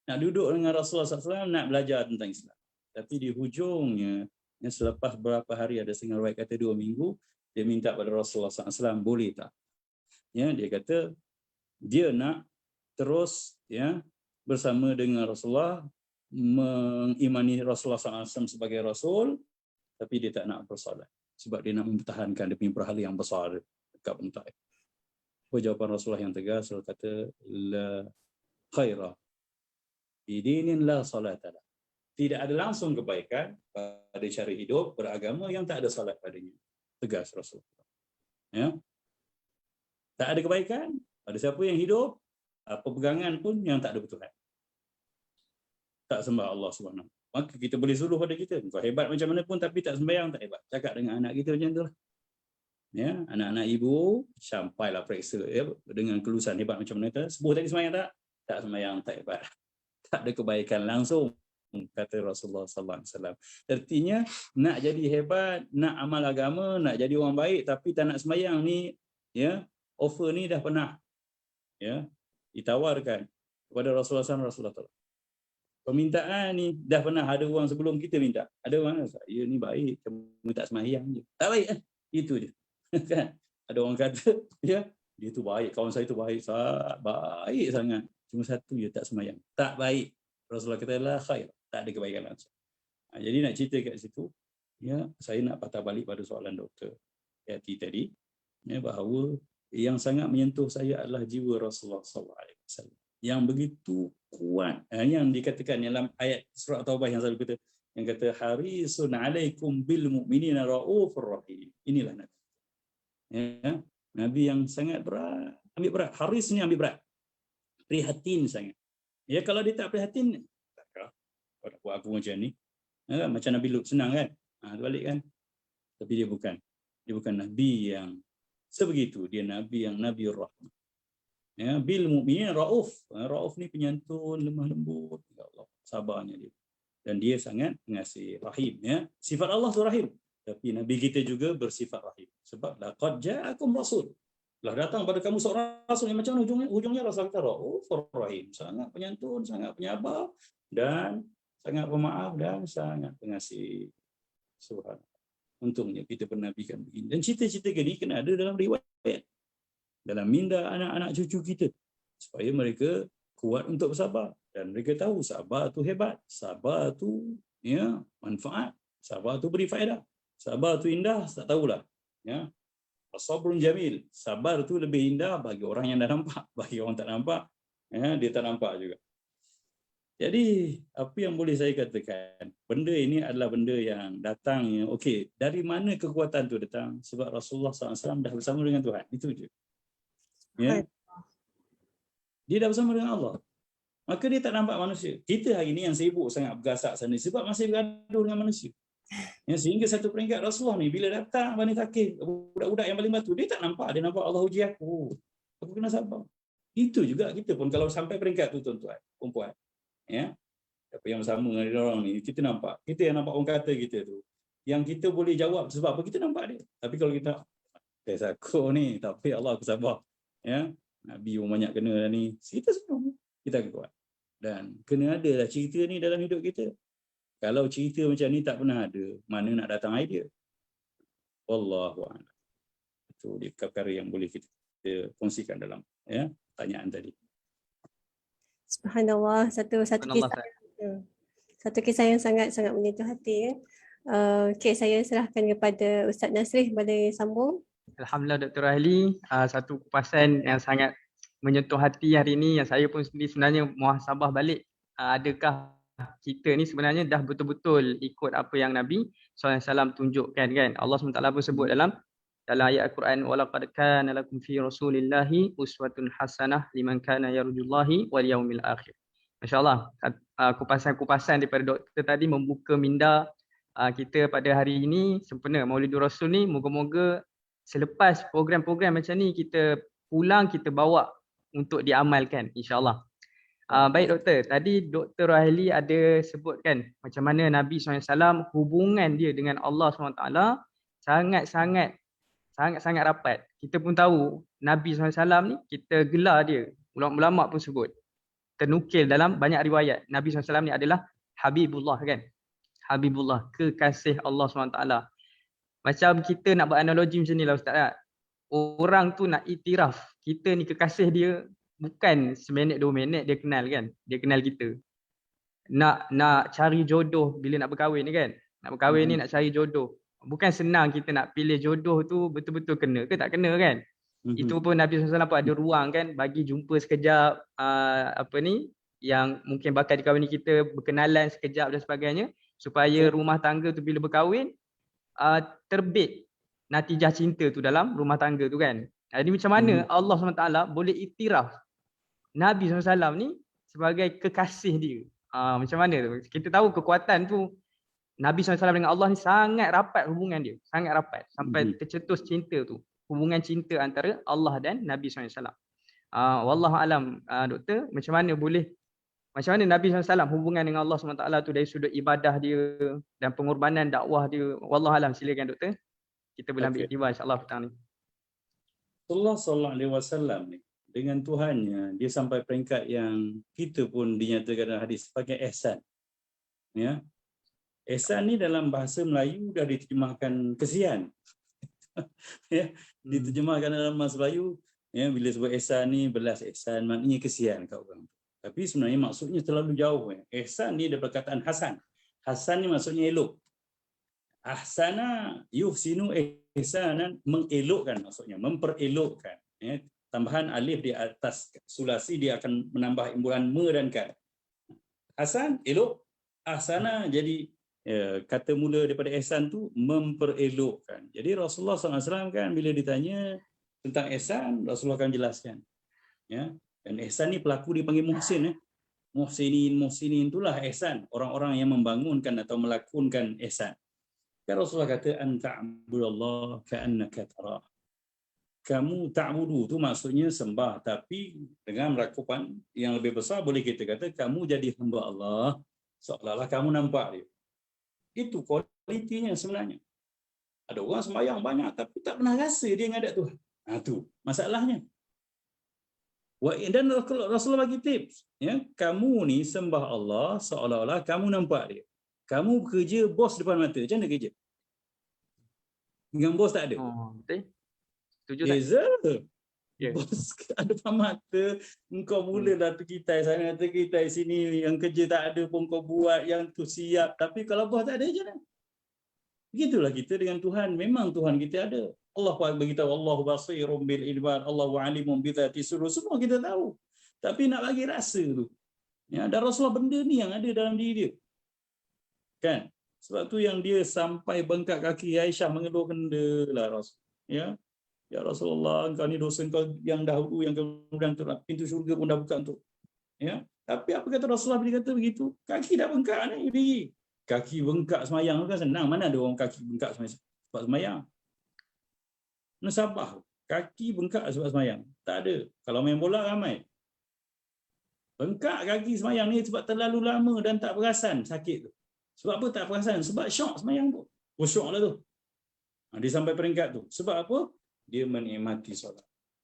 nak duduk dengan Rasulullah SAW, nak belajar tentang Islam. Tapi di hujungnya, selepas berapa hari, ada setengah riwayat kata 2 minggu, dia minta pada Rasulullah SAW, boleh tak? Ya, dia kata dia nak terus bersama dengan Rasulullah, mengimani Rasulullah SAW sebagai Rasul, tapi dia tak nak bersolat. Sebab dia nak mempertahankan dia punya perhala yang besar dekat Bani Taif. Apa jawapan Rasulullah yang tegas? Rasulullah kata, la khaira bidinin la salatala. Tidak ada langsung kebaikan pada cara hidup beragama yang tak ada salat padanya. Tegas Rasulullah. Ya. Tak ada kebaikan pada siapa yang hidup apa pegangan pun yang tak ada bertuhan. Tak sembah Allah Subhanahu. Maka kita boleh suruh pada kita, kau hebat macam mana pun tapi tak sembahyang, tak hebat. Cakap dengan anak kita macam itulah. Ya, anak-anak ibu sampailah periksa dengan kelulusan hebat macam mana tu. Sebuah tadi sembahyang tak? Tak sembahyang, tak hebat. Tak ada kebaikan langsung, kata Rasulullah sallallahu alaihi wasallam. Artinya nak jadi hebat, nak amal agama, nak jadi orang baik tapi tak nak sembahyang ni, offer ni dah pernah ditawarkan kepada Rasulullah SAW. Rasulullah tolak. Permintaan ni dah pernah ada orang sebelum kita minta. Ada orang, saya ni baik, kamu tak sembahyang je. Tak baik itu je. Kan? Ada orang kata, dia tu baik, kawan saya tu baik, baik sangat. Cuma satu je tak sembahyang. Tak baik. Rasulullah kata la khair, tak ada kebaikan langsung. Jadi nak cerita kat situ, saya nak patah balik pada soalan Dr. Yati tadi, bahawa yang sangat menyentuh saya adalah jiwa Rasulullah SAW yang begitu kuat. Yang dikatakan dalam ayat surah Taubah yang selalu kata, yang kata harisun alaikum bil mu'minina raufur rahim. Inilah Nabi. Nabi yang sangat berat, ambil berat. Haris ni ambil berat. Prihatin sangat. Kalau dia tak prihatin, takkan kau nak buat aku macam ni. Macam Nabi Lut, senang kan? Balik kan? Tapi dia bukan. Dia bukan Nabi yang sebegitu. Dia Nabi yang Nabi Rahmah. Bil mu'minin rauf. Rauf ni penyantun, lemah lembut. Ya Allah, sabarnya dia. Dan dia sangat pengasih, rahim. Sifat Allah tu rahim. Tapi Nabi kita juga bersifat rahim. Sebab laqad ja'akum rasul. Telah datang pada kamu seorang rasul yang macam mana hujungnya Rasul kata raufur rahim. Sangat penyantun, sangat penyabar dan sangat pemaaf dan sangat pengasih. Subhanallah. Untungnya kita bernabikan begini. Dan cita-cita ini kena ada dalam riwayat. Dalam minda anak-anak cucu kita. Supaya mereka kuat untuk bersabar. Dan mereka tahu sabar tu hebat. Sabar tu manfaat. Sabar tu beri faedah. Sabar tu indah, tak tahulah. Sabrun jamil. Sabar tu lebih indah bagi orang yang dah nampak. Bagi orang tak nampak, dia tak nampak juga. Jadi, apa yang boleh saya katakan? Benda ini adalah benda yang datang. Okey, dari mana kekuatan tu datang? Sebab Rasulullah SAW dah bersama dengan Tuhan. Itu je. Dia dah bersama dengan Allah. Maka dia tak nampak manusia. Kita hari ini yang sibuk sangat bergasak sana sebab masih bergaduh dengan manusia. Sehingga satu peringkat Rasulullah ni bila datang Bani Thaqif, budak-budak yang paling batu, dia tak nampak, dia nampak Allah uji aku kena sabar. Itu juga kita pun kalau sampai peringkat tu tuan-tuan, perempuan, apa yang bersama dengan orang ni, kita nampak, kita yang nampak orang kata kita tu, yang kita boleh jawab sebab apa, kita nampak dia. Tapi kalau kita aku ni, tapi Allah aku sabar, Nabi pun banyak kena ni, kita semua kita akan kuat. Dan kena ada lah cerita ni dalam hidup kita. Kalau cerita macam ni tak pernah ada, mana nak datang idea? Wallahu a'lam. Itu dia perkara yang boleh kita kongsikan dalam tanyaan tadi. Subhanallah, satu kisah yang sangat-sangat menyentuh hati. Okey, saya serahkan kepada Ustaz Nasrih boleh sambung. Alhamdulillah Dr. Rahli, satu kupasan yang sangat menyentuh hati hari ini yang saya pun sendiri sebenarnya muhasabah balik. Adakah kita ni sebenarnya dah betul-betul ikut apa yang Nabi SAW tunjukkan kan? Allah SWT pun sebut dalam ayat Al-Quran, walaqad kana lakum fi rasulillahi uswatun hasanah liman kana yarjullahi wal yaumil akhir. Masya-Allah, kupasan-kupasan daripada doktor tadi membuka minda kita pada hari ini sempena Maulidur Rasul ni, moga-moga selepas program-program macam ni kita pulang kita bawa untuk diamalkan insya-Allah. Baik doktor, tadi Dr. Rohaili ada sebutkan macam mana Nabi SAW hubungan dia dengan Allah SWT sangat-sangat rapat. Kita pun tahu Nabi SAW ni, kita gelar dia, ulama-ulama pun sebut, ternukil dalam banyak riwayat, Nabi SAW ni adalah Habibullah kan. Habibullah, kekasih Allah SWT. Macam kita nak buat analogi macam ni lah Ustaz. Orang tu nak iktiraf kita ni kekasih dia, bukan seminit 2 minit dia kenal kan. Dia kenal kita. Nak cari jodoh bila nak berkahwin ni kan. Nak berkahwin ni nak cari jodoh. Bukan senang kita nak pilih jodoh tu betul-betul kena ke tak kena kan. Itu pun Nabi SAW pun ada ruang kan bagi jumpa sekejap yang mungkin bakal dikahwini kita, berkenalan sekejap dan sebagainya, supaya rumah tangga tu bila berkahwin terbit natijah cinta tu dalam rumah tangga tu kan. Jadi macam mana Allah SWT boleh iktiraf Nabi SAW ni sebagai kekasih dia. Macam mana tu? Kita tahu kekuatan tu Nabi SAW dengan Allah ni sangat rapat hubungan dia. Sangat rapat. Sampai tercetus cinta tu. Hubungan cinta antara Allah dan Nabi SAW. Wallahualam doktor, macam mana Nabi SAW hubungan dengan Allah SWT tu dari sudut ibadah dia dan pengorbanan dakwah dia. Wallahualam, silakan doktor. Kita boleh ambil iktibar insya-Allah petang ni. Allah sallallahu alaihi wasallam ni dengan Tuhannya, dia sampai peringkat yang kita pun dinyatakan dalam hadis sebagai ihsan. Ya. Ihsan ni dalam bahasa Melayu dah diterjemahkan kesian. Ya, diterjemahkan dalam bahasa Melayu, ya, bila sebut ihsan ni belas ihsan, maknanya kesian kat orang. Tapi sebenarnya maksudnya terlalu jauh. Ya. Ihsan ni daripada perkataan hasan. Hasan ni maksudnya elok. Ahsana yuhsinu ihsanan, mengelokkan maksudnya, memperelokkan. Ya. Tambahan alif di atas sulasi dia akan menambah imbuhan me dan kan. Hasan elok, ahsana jadi kata mula daripada ihsan tu memperelokkan. Jadi Rasulullah SAW kan bila ditanya tentang ihsan, Rasulullah akan jelaskan. Ya. Dan ihsan ni pelaku dipanggil muhsin. Muhsinin itulah ihsan, orang-orang yang membangunkan atau melakonkan ihsan. Kan Rasulullah kata anta'budallah ka'annaka tarah. Kamu ta'budu tu maksudnya sembah, tapi dengan rakapan yang lebih besar boleh kita kata kamu jadi hamba Allah seolah-olah kamu nampak dia. Itu kualitinya sebenarnya. Ada orang sembahyang banyak tapi tak pernah rasa dia menghadap Tuhan. Tu masalahnya. Dan Rasulullah bagi tips, ya, kamu ni sembah Allah seolah-olah kamu nampak dia. Kamu kerja bos depan mata, macam mana kerja? Dengan bos tak ada. Betul. Setuju tak? Beza. Yeah. Bos ada depan mata, engkau mulalah terkitai sana, terkitai sini, yang kerja tak ada pun kau buat, yang tu siap. Tapi kalau bos tak ada, macam mana? Begitulah kita dengan Tuhan. Memang Tuhan kita ada. Allah beritahu, Allahu basirum bil ibad, Allahu alimun bi dzati sudur. Semua kita tahu. Tapi nak bagi rasa tu. Ya, dan Rasulullah benda ni yang ada dalam diri dia. Kan? Sebab tu yang dia sampai bengkak kaki Aisyah mengeluhkan lah Rasul. Ya Rasulullah, engkau ni dosa engkau yang dahulu, yang kemudian pintu syurga pun dah buka untuk. Ya. Tapi apa kata Rasulullah bila kata begitu? Kaki dah bengkak ni diri. Kaki bengkak semayang kan senang. Mana ada orang kaki bengkak sebab semayang? Nasabah. Kaki bengkak sebab semayang. Tak ada. Kalau main bola ramai. Bengkak kaki semayang ni sebab terlalu lama dan tak perasan sakit tu. Sebab apa tak perasan? Sebab syok semayang tu. Syok lah tu. Dia sampai peringkat tu. Sebab apa? Dia menikmati solat.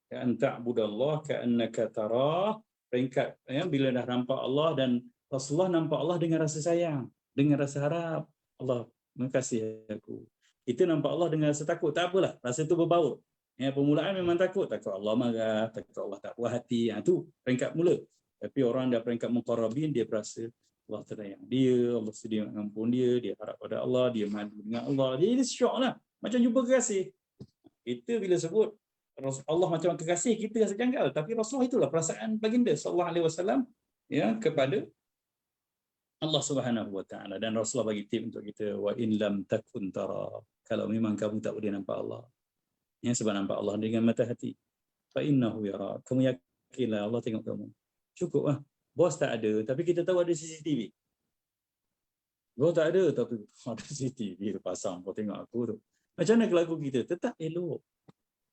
Ka'an ta'budallah ka'annaka tarah. Peringkat bila dah nampak Allah, dan Rasulullah nampak Allah dengan rasa sayang, dengan rasa harap. Allah mengasihi aku. Kita nampak Allah dengan rasa takut. Tak apalah. Rasa tu berbaut. Permulaan memang takut. Takut Allah marah. Takut Allah tak puas hati. Tu peringkat mula. Tapi orang dah peringkat muqarrabin, dia berasa Allah terayang dia, Allah sedia mengampun dia harap pada Allah, dia madu dengan Allah. Jadi dia syok lah. Macam jumpa kekasih. Kita bila sebut Allah macam kekasih, kita rasa janggal. Tapi Rasulullah itulah perasaan baginda sallallahu alaihi wasallam kepada Allah Subhanahu wa taala. Dan Rasulullah bagi tip untuk kita, wa in lam takun tara. Kalau memang kamu tak boleh nampak Allah. Sebab nampak Allah dengan mata hati. Fa innahu yara. Kamu yakinlah Allah tengok kamu. Cukup lah. Bos tak ada, tapi kita tahu ada CCTV. Kau tak ada, tapi ada CCTV pasang, kau tengok aku tu. Macam mana kelaku kita? Tetap elok.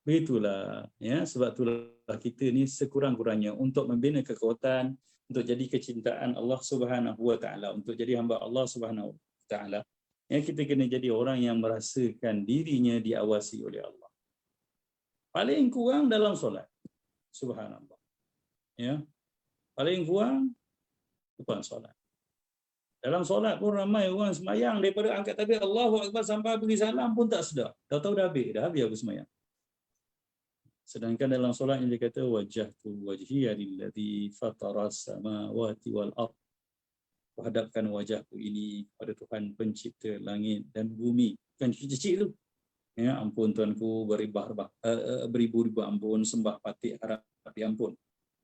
Begitulah. Ya, sebab itulah kita ni sekurang-kurangnya untuk membina kekuatan, untuk jadi kecintaan Allah Subhanahu Wa Taala, untuk jadi hamba Allah Subhanahu Wa Taala. Ya, kita kena jadi orang yang merasakan dirinya diawasi oleh Allah. Paling kurang dalam solat. Subhanallah. Ya. Paling kurang depan solat. Dalam solat pun ramai orang semayang daripada angkat takbir Allahu Akbar sampai beri salam pun tak sedar. Tahu-tahu dah habis aku semayang. Sedangkan dalam solat yang dia kata wajjahtu wajhiya lilladzi fataras samawati wal ardh. Hadapkan wajahku ini kepada Tuhan pencipta langit dan bumi. Kan kecil tu. Ya, ampun tuanku, beribu-ribu ampun, sembah patih harap diampun.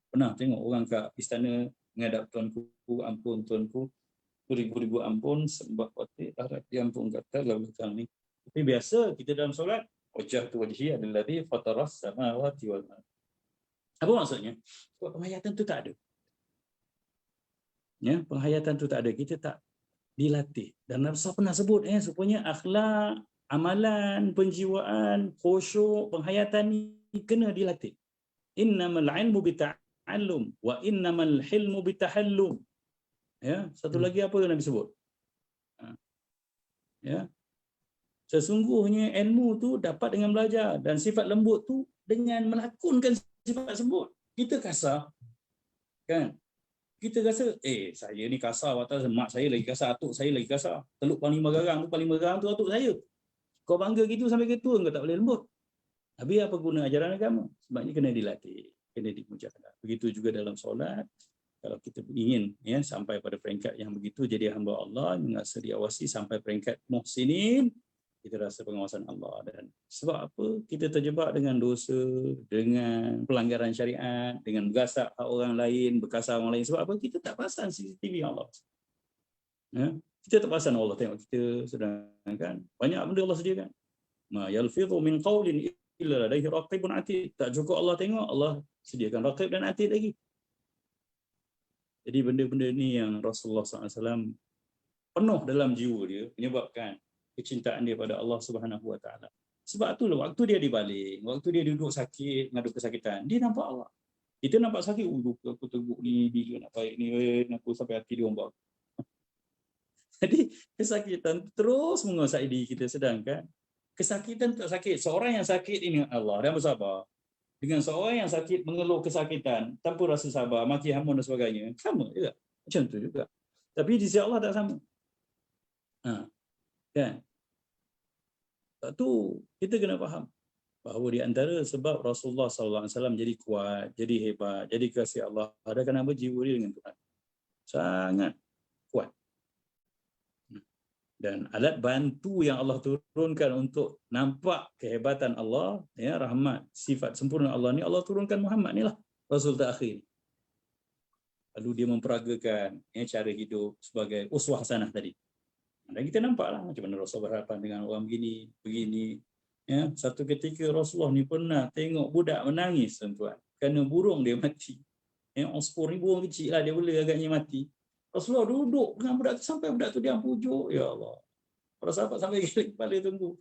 Pernah tengok orang kat istana menghadap tuanku, ampun tuanku, beribu-ribu ampun, sembah patih harap diampun, kata lalu belakang ni. Tapi biasa kita dalam solat wajjahtu wajhiya lilladzi fataras samawati wal ardh. Apa maksudnya? Sebab penghayatan tu tak ada. Ya, penghayatan tu tak ada, kita tak dilatih. Dan Nabi SAW pernah sebut supaya akhlak, amalan, penjiwaan, khusyuk, penghayatan ni kena dilatih. Innamal ilmu bita'allum wa innamal hilmu bitahallum. Ya, satu lagi apa yang Nabi sebut? Ya. Sesungguhnya ilmu tu dapat dengan belajar, dan sifat lembut tu dengan melakonkan sifat tersebut. Kita kasar, kan? Kita rasa, saya ni kasar, atas mak saya lagi kasar, atuk saya lagi kasar. Teluk paling garang tu atuk saya. Kau bangga gitu sampai ke tua, kau tak boleh lembut. Habis apa guna ajaran agama? Sebabnya kena dilatih, kena dimujahadah. Begitu juga dalam solat. Kalau kita ingin sampai pada peringkat yang begitu, jadi hamba Allah, merasa diawasi sampai peringkat muhsinin, kita rasa pengawasan Allah. Dan sebab apa? Kita terjebak dengan dosa, dengan pelanggaran syariat, dengan bergasak hak orang lain, berkasar orang lain. Sebab apa? Kita tak perasan CCTV Allah. Ya? Kita tak perasan Allah tengok kita, sedangkan banyak benda Allah sediakan. Ma yalfidhu min qawlin illa ladaihi raqibun atid. Tak cukup Allah tengok, Allah sediakan raqib dan atid lagi. Jadi benda-benda ni yang Rasulullah SAW penuh dalam jiwa dia, menyebabkan kecintaan dia pada Allah Subhanahu Wa Taala. Sebab itulah waktu dia dibaling, waktu dia duduk sakit, ngadu kesakitan, dia nampak Allah. Kita nampak sakit, aku teguk ni, bila nak baik ni, aku sampai hati dia ombak. Jadi kesakitan terus menguasai diri kita, sedangkan kesakitan tak sakit. Seorang yang sakit ini Allah dan bersabar. Dengan seorang yang sakit mengeluh kesakitan tanpa rasa sabar, maki hamun dan sebagainya, sama juga. Macam tu juga. Tapi di sisi Allah tak sama. Kan? Tu kita kena faham bahawa di antara sebab Rasulullah SAW jadi kuat, jadi hebat, jadi kasih Allah, ada kenapa jiwa dia dengan Tuhan sangat kuat. Dan alat bantu yang Allah turunkan untuk nampak kehebatan Allah, rahmat, sifat sempurna Allah ni, Allah turunkan Muhammad ni lah, Rasul terakhir. Lalu dia memperagakan cara hidup sebagai uswah hasanah tadi. Dan kita nampaklah macam mana Rasul berhadapan dengan orang begini. Ya, satu ketika Rasulullah ni pernah tengok budak menangis, tuan-tuan, kerana burung dia mati. Osfor ni burung kecil lah, dia boleh agaknya mati. Rasulullah duduk dengan budak tu sampai budak tu diam pujuk. Ya Allah. Para sahabat sampai geleng kepala tunggu.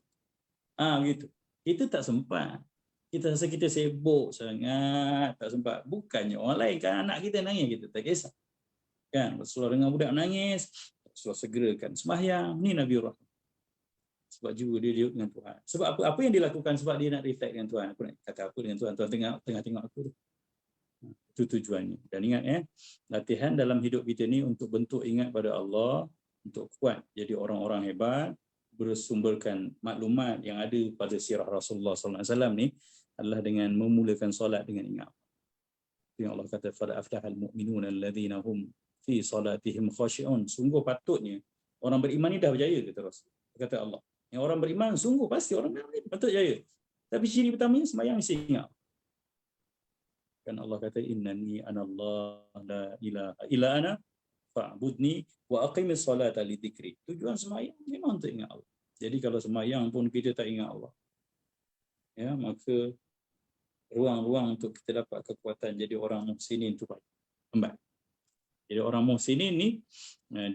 Gitu. Kita tak sempat. Kita rasa kita sibuk sangat, tak sempat. Bukannya orang lain, kan anak kita nangis, kita tak kisah. Kan Rasulullah dengan budak menangis, Rasulullah segerakan sembahyang. Ni Nabi Rahman. Sebab jiwa dia dengan Tuhan. Sebab apa yang dilakukan? Sebab dia nak reflect dengan Tuhan. Aku nak kata apa dengan Tuhan? Tuhan tengah tengok aku tu. Itu tujuannya. Dan ingat latihan dalam hidup kita ni untuk bentuk ingat pada Allah, untuk kuat jadi orang-orang hebat, bersumberkan maklumat yang ada pada sirah Rasulullah SAW ni adalah dengan memulakan solat dengan ingat. Yang Allah kata fala aflahal mu'minuna alladhina hum fi salatihim khashi'un. Sungguh patutnya orang beriman ni dah berjaya, kata Rasul. Kata Allah, yang orang beriman sungguh pasti orang beriman patut jaya. Tapi ciri pertamanya sembahyang mesti ingat. Kan Allah kata innani anallahu la ilaha illa ana fa'budni wa aqimis salata li dzikri. Tujuan sembahyang memang untuk ingat Allah. Jadi kalau sembahyang pun kita tak ingat Allah, maka ruang-ruang untuk kita dapat kekuatan jadi orang muhsinin itu lambat. Jadi orang muhsinin ni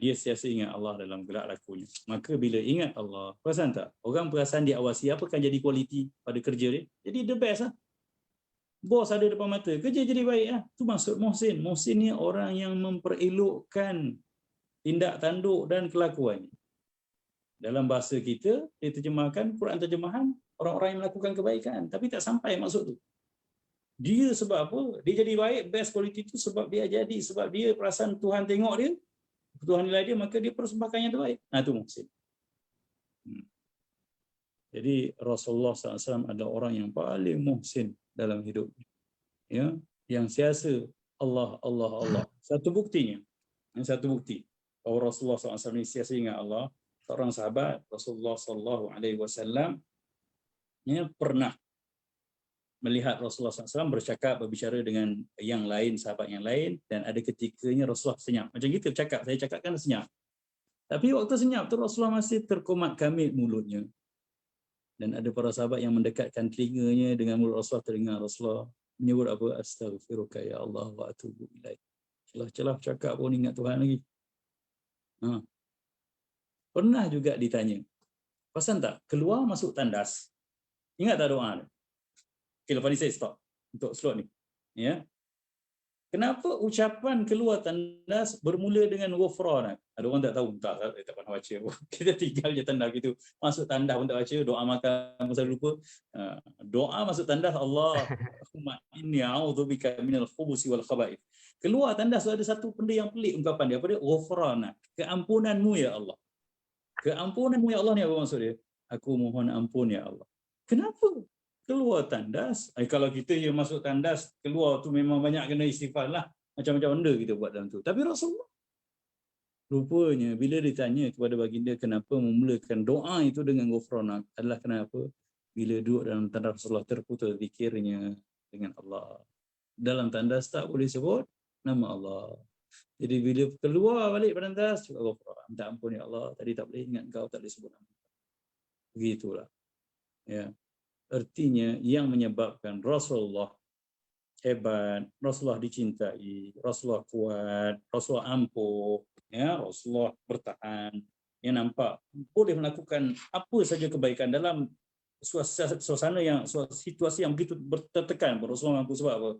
dia sentiasa ingat Allah dalam gerak lakunya. Maka bila ingat Allah, perasan tak? Orang perasan diawasi, apa kan jadi kualiti pada kerja dia? Jadi the best lah. Bos ada depan mata, kerja jadi baik lah. Itu maksud muhsin. Muhsin ni orang yang memperelokkan tindak tanduk dan kelakuannya. Dalam bahasa kita, dia terjemahkan, Quran terjemahan, orang-orang yang melakukan kebaikan. Tapi tak sampai maksud tu. Dia sebab apa? Dia jadi baik, best quality tu sebab dia perasan Tuhan tengok dia, Tuhan nilai dia, maka dia persembahkan yang terbaik. Nah, itu muhsin. Jadi Rasulullah SAW adalah orang yang paling muhsin dalam hidupnya. Ya, yang siasa Allah, Allah, Allah. Satu buktinya, satu bukti bahawa Rasulullah SAW ini siasa ingat Allah. Seorang sahabat Rasulullah SAW pernah melihat Rasulullah SAW berbicara dengan yang lain, sahabat yang lain, dan ada ketikanya Rasulullah senyap. Macam kita bercakap, saya cakapkan senyap. Tapi waktu senyap tu Rasulullah masih terkomat kamit mulutnya. Dan ada para sahabat yang mendekatkan telinganya dengan mulut Rasulullah, telinga Rasulullah menyebut apa? Astaghfiruka ya Allah wa atubu ilaik. Celah-celah cakap pun ingat Tuhan lagi. Pernah juga ditanya, perasan tak? Keluar masuk tandas. Ingat tak doa? Okay, lepas ni saya stop untuk slot ni. Ya. Kenapa ucapan keluar tandas bermula dengan ghufran? Ada orang tak tahu, tak pernah baca. Kita tinggal je tandas gitu. Masuk tandas pun tak baca, doa makan pasal lupa. Doa masuk tandas, Allahumma inni a'udzubika minal khubusi wal khaba'ith. Keluar tandas tu ada satu benda yang pelik ungkapan dia. Apa dia? Ghufran. Keampunanmu ya Allah. Keampunanmu ya Allah ni apa maksud dia? Aku mohon ampun ya Allah. Kenapa? Keluar tandas, kalau kita yang masuk tandas, keluar tu memang banyak kena istighfar lah. Macam-macam benda kita buat dalam tu. Tapi Rasulullah, rupanya bila ditanya kepada baginda kenapa memulakan doa itu dengan ghufranak, adalah kenapa? Bila duduk dalam tandas Rasulullah terputus zikirnya dengan Allah. Dalam tandas tak boleh sebut nama Allah. Jadi bila keluar balik pada tandas, ghufran. Minta ampun ya Allah, tadi tak boleh ingat kau, tak boleh sebut nama. Begitulah. Ya. Artinya yang menyebabkan Rasulullah hebat, Rasulullah dicintai, Rasulullah kuat, Rasulullah ampuh, ya, Rasulullah bertahan. Yang nampak boleh melakukan apa saja kebaikan dalam suasana yang situasi yang begitu tertekan. Rasulullah mampu sebab apa?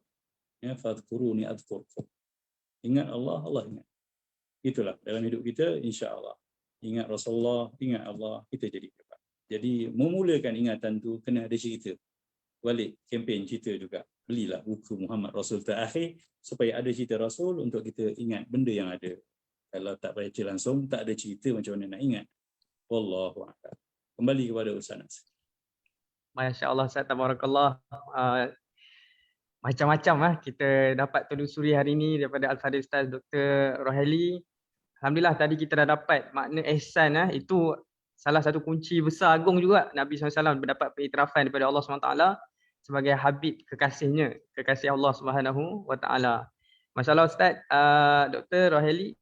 Ya, fadhkuruni adhkurkum. Ingat Allah, Allah ingat. Itulah dalam hidup kita, insya-Allah. Ingat Rasulullah, ingat Allah, kita jadi hebat. Jadi memulakan ingatan tu kena ada cerita. Balik kempen cerita juga. Belilah buku Muhammad Rasul Terakhir supaya ada cerita Rasul untuk kita ingat benda yang ada. Kalau tak baca langsung, tak ada cerita, macam mana nak ingat? Wallahu a'lam. Kembali kepada Ustaz. Masya-Allah, Ustaz, tabarakallah. Macam-macam kita dapat telusuri hari ini daripada Al-Fadhil Ustaz Dr. Rohaili. Alhamdulillah tadi kita dah dapat makna ihsan itu salah satu kunci besar agung juga Nabi SAW mendapat pengiktirafan daripada Allah SWT sebagai Habib kekasihnya, kekasih Allah SWT. Masalah Ustaz, Dr. Rohaili,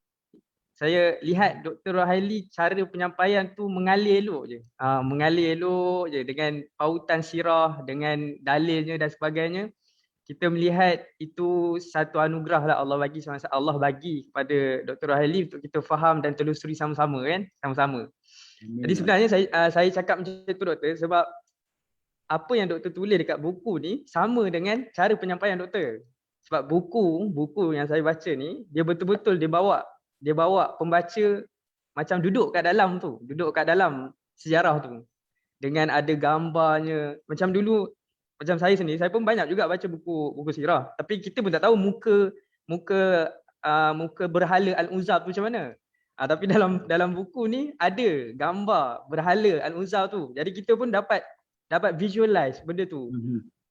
saya lihat Dr. Rohaili cara penyampaian tu mengalir elok je. Mengalir elok je dengan pautan sirah, dengan dalilnya dan sebagainya. Kita melihat itu satu anugerah lah Allah bagi kepada Dr. Rohaili untuk kita faham dan telusuri sama-sama kan, sama-sama. Jadi sebenarnya saya cakap macam tu doktor sebab apa yang doktor tulis dekat buku ni sama dengan cara penyampaian doktor. Sebab buku yang saya baca ni dia betul-betul dia bawa pembaca macam duduk kat dalam sejarah tu. Dengan ada gambarnya. Macam dulu macam saya sendiri, saya pun banyak juga baca buku sirah. Tapi kita pun tak tahu muka berhala Al-Uzab tu macam mana. Tapi dalam buku ni ada gambar berhala Al-Uzza tu. Jadi kita pun dapat visualize benda tu.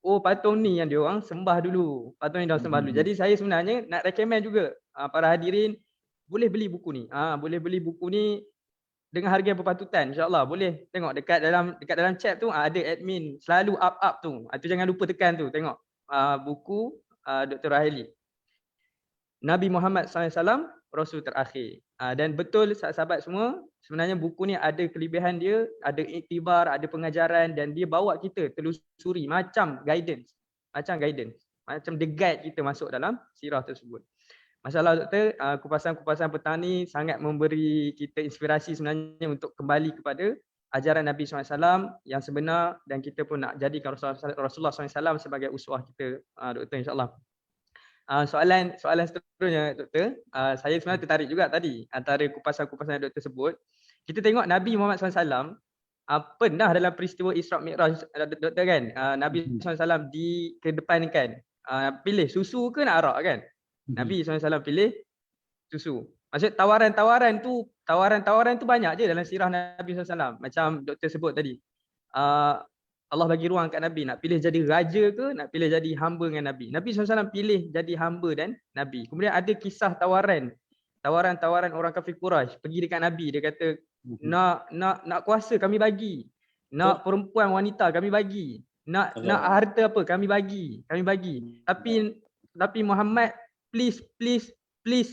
Oh, patung ni yang dia orang sembah dulu. Patung ni dah sembah dulu. Jadi saya sebenarnya nak recommend juga para hadirin boleh beli buku ni. Boleh beli buku ni dengan harga yang berpatutan. InsyaAllah boleh tengok dekat dalam chat tu ada admin selalu up tu. Itu jangan lupa tekan tu. Tengok buku Dr. Rohaili. Nabi Muhammad SAW Rasul Terakhir. Dan betul sahabat semua, sebenarnya buku ni ada kelebihan dia, ada iktibar, ada pengajaran dan dia bawa kita telusuri macam guidance, macam the guide kita masuk dalam sirah tersebut. Masalah doktor, kupasan-kupasan petang ni sangat memberi kita inspirasi sebenarnya untuk kembali kepada ajaran Nabi SAW yang sebenar, dan kita pun nak jadikan Rasulullah SAW sebagai uswah kita, doktor, insyaAllah. Soalan seterusnya doktor, saya sebenarnya tertarik juga tadi antara kupasan-kupasan yang doktor sebut. Kita tengok Nabi Muhammad SAW pernah dalam peristiwa Isra' Mi'raj, doktor kan, Nabi SAW dikedepankan pilih susu ke nak arak kan. Nabi SAW pilih susu. Maksud tawaran-tawaran tu banyak je dalam sirah Nabi SAW. Macam doktor sebut tadi. Allah bagi ruang kat Nabi nak pilih jadi raja ke nak pilih jadi hamba dengan Nabi. Nabi SAW pilih jadi hamba dan Nabi. Kemudian ada kisah tawaran orang kafir Quraisy pergi dekat Nabi, dia kata nak kuasa kami bagi. Nak perempuan wanita kami bagi. Nak harta apa kami bagi. Tapi Muhammad please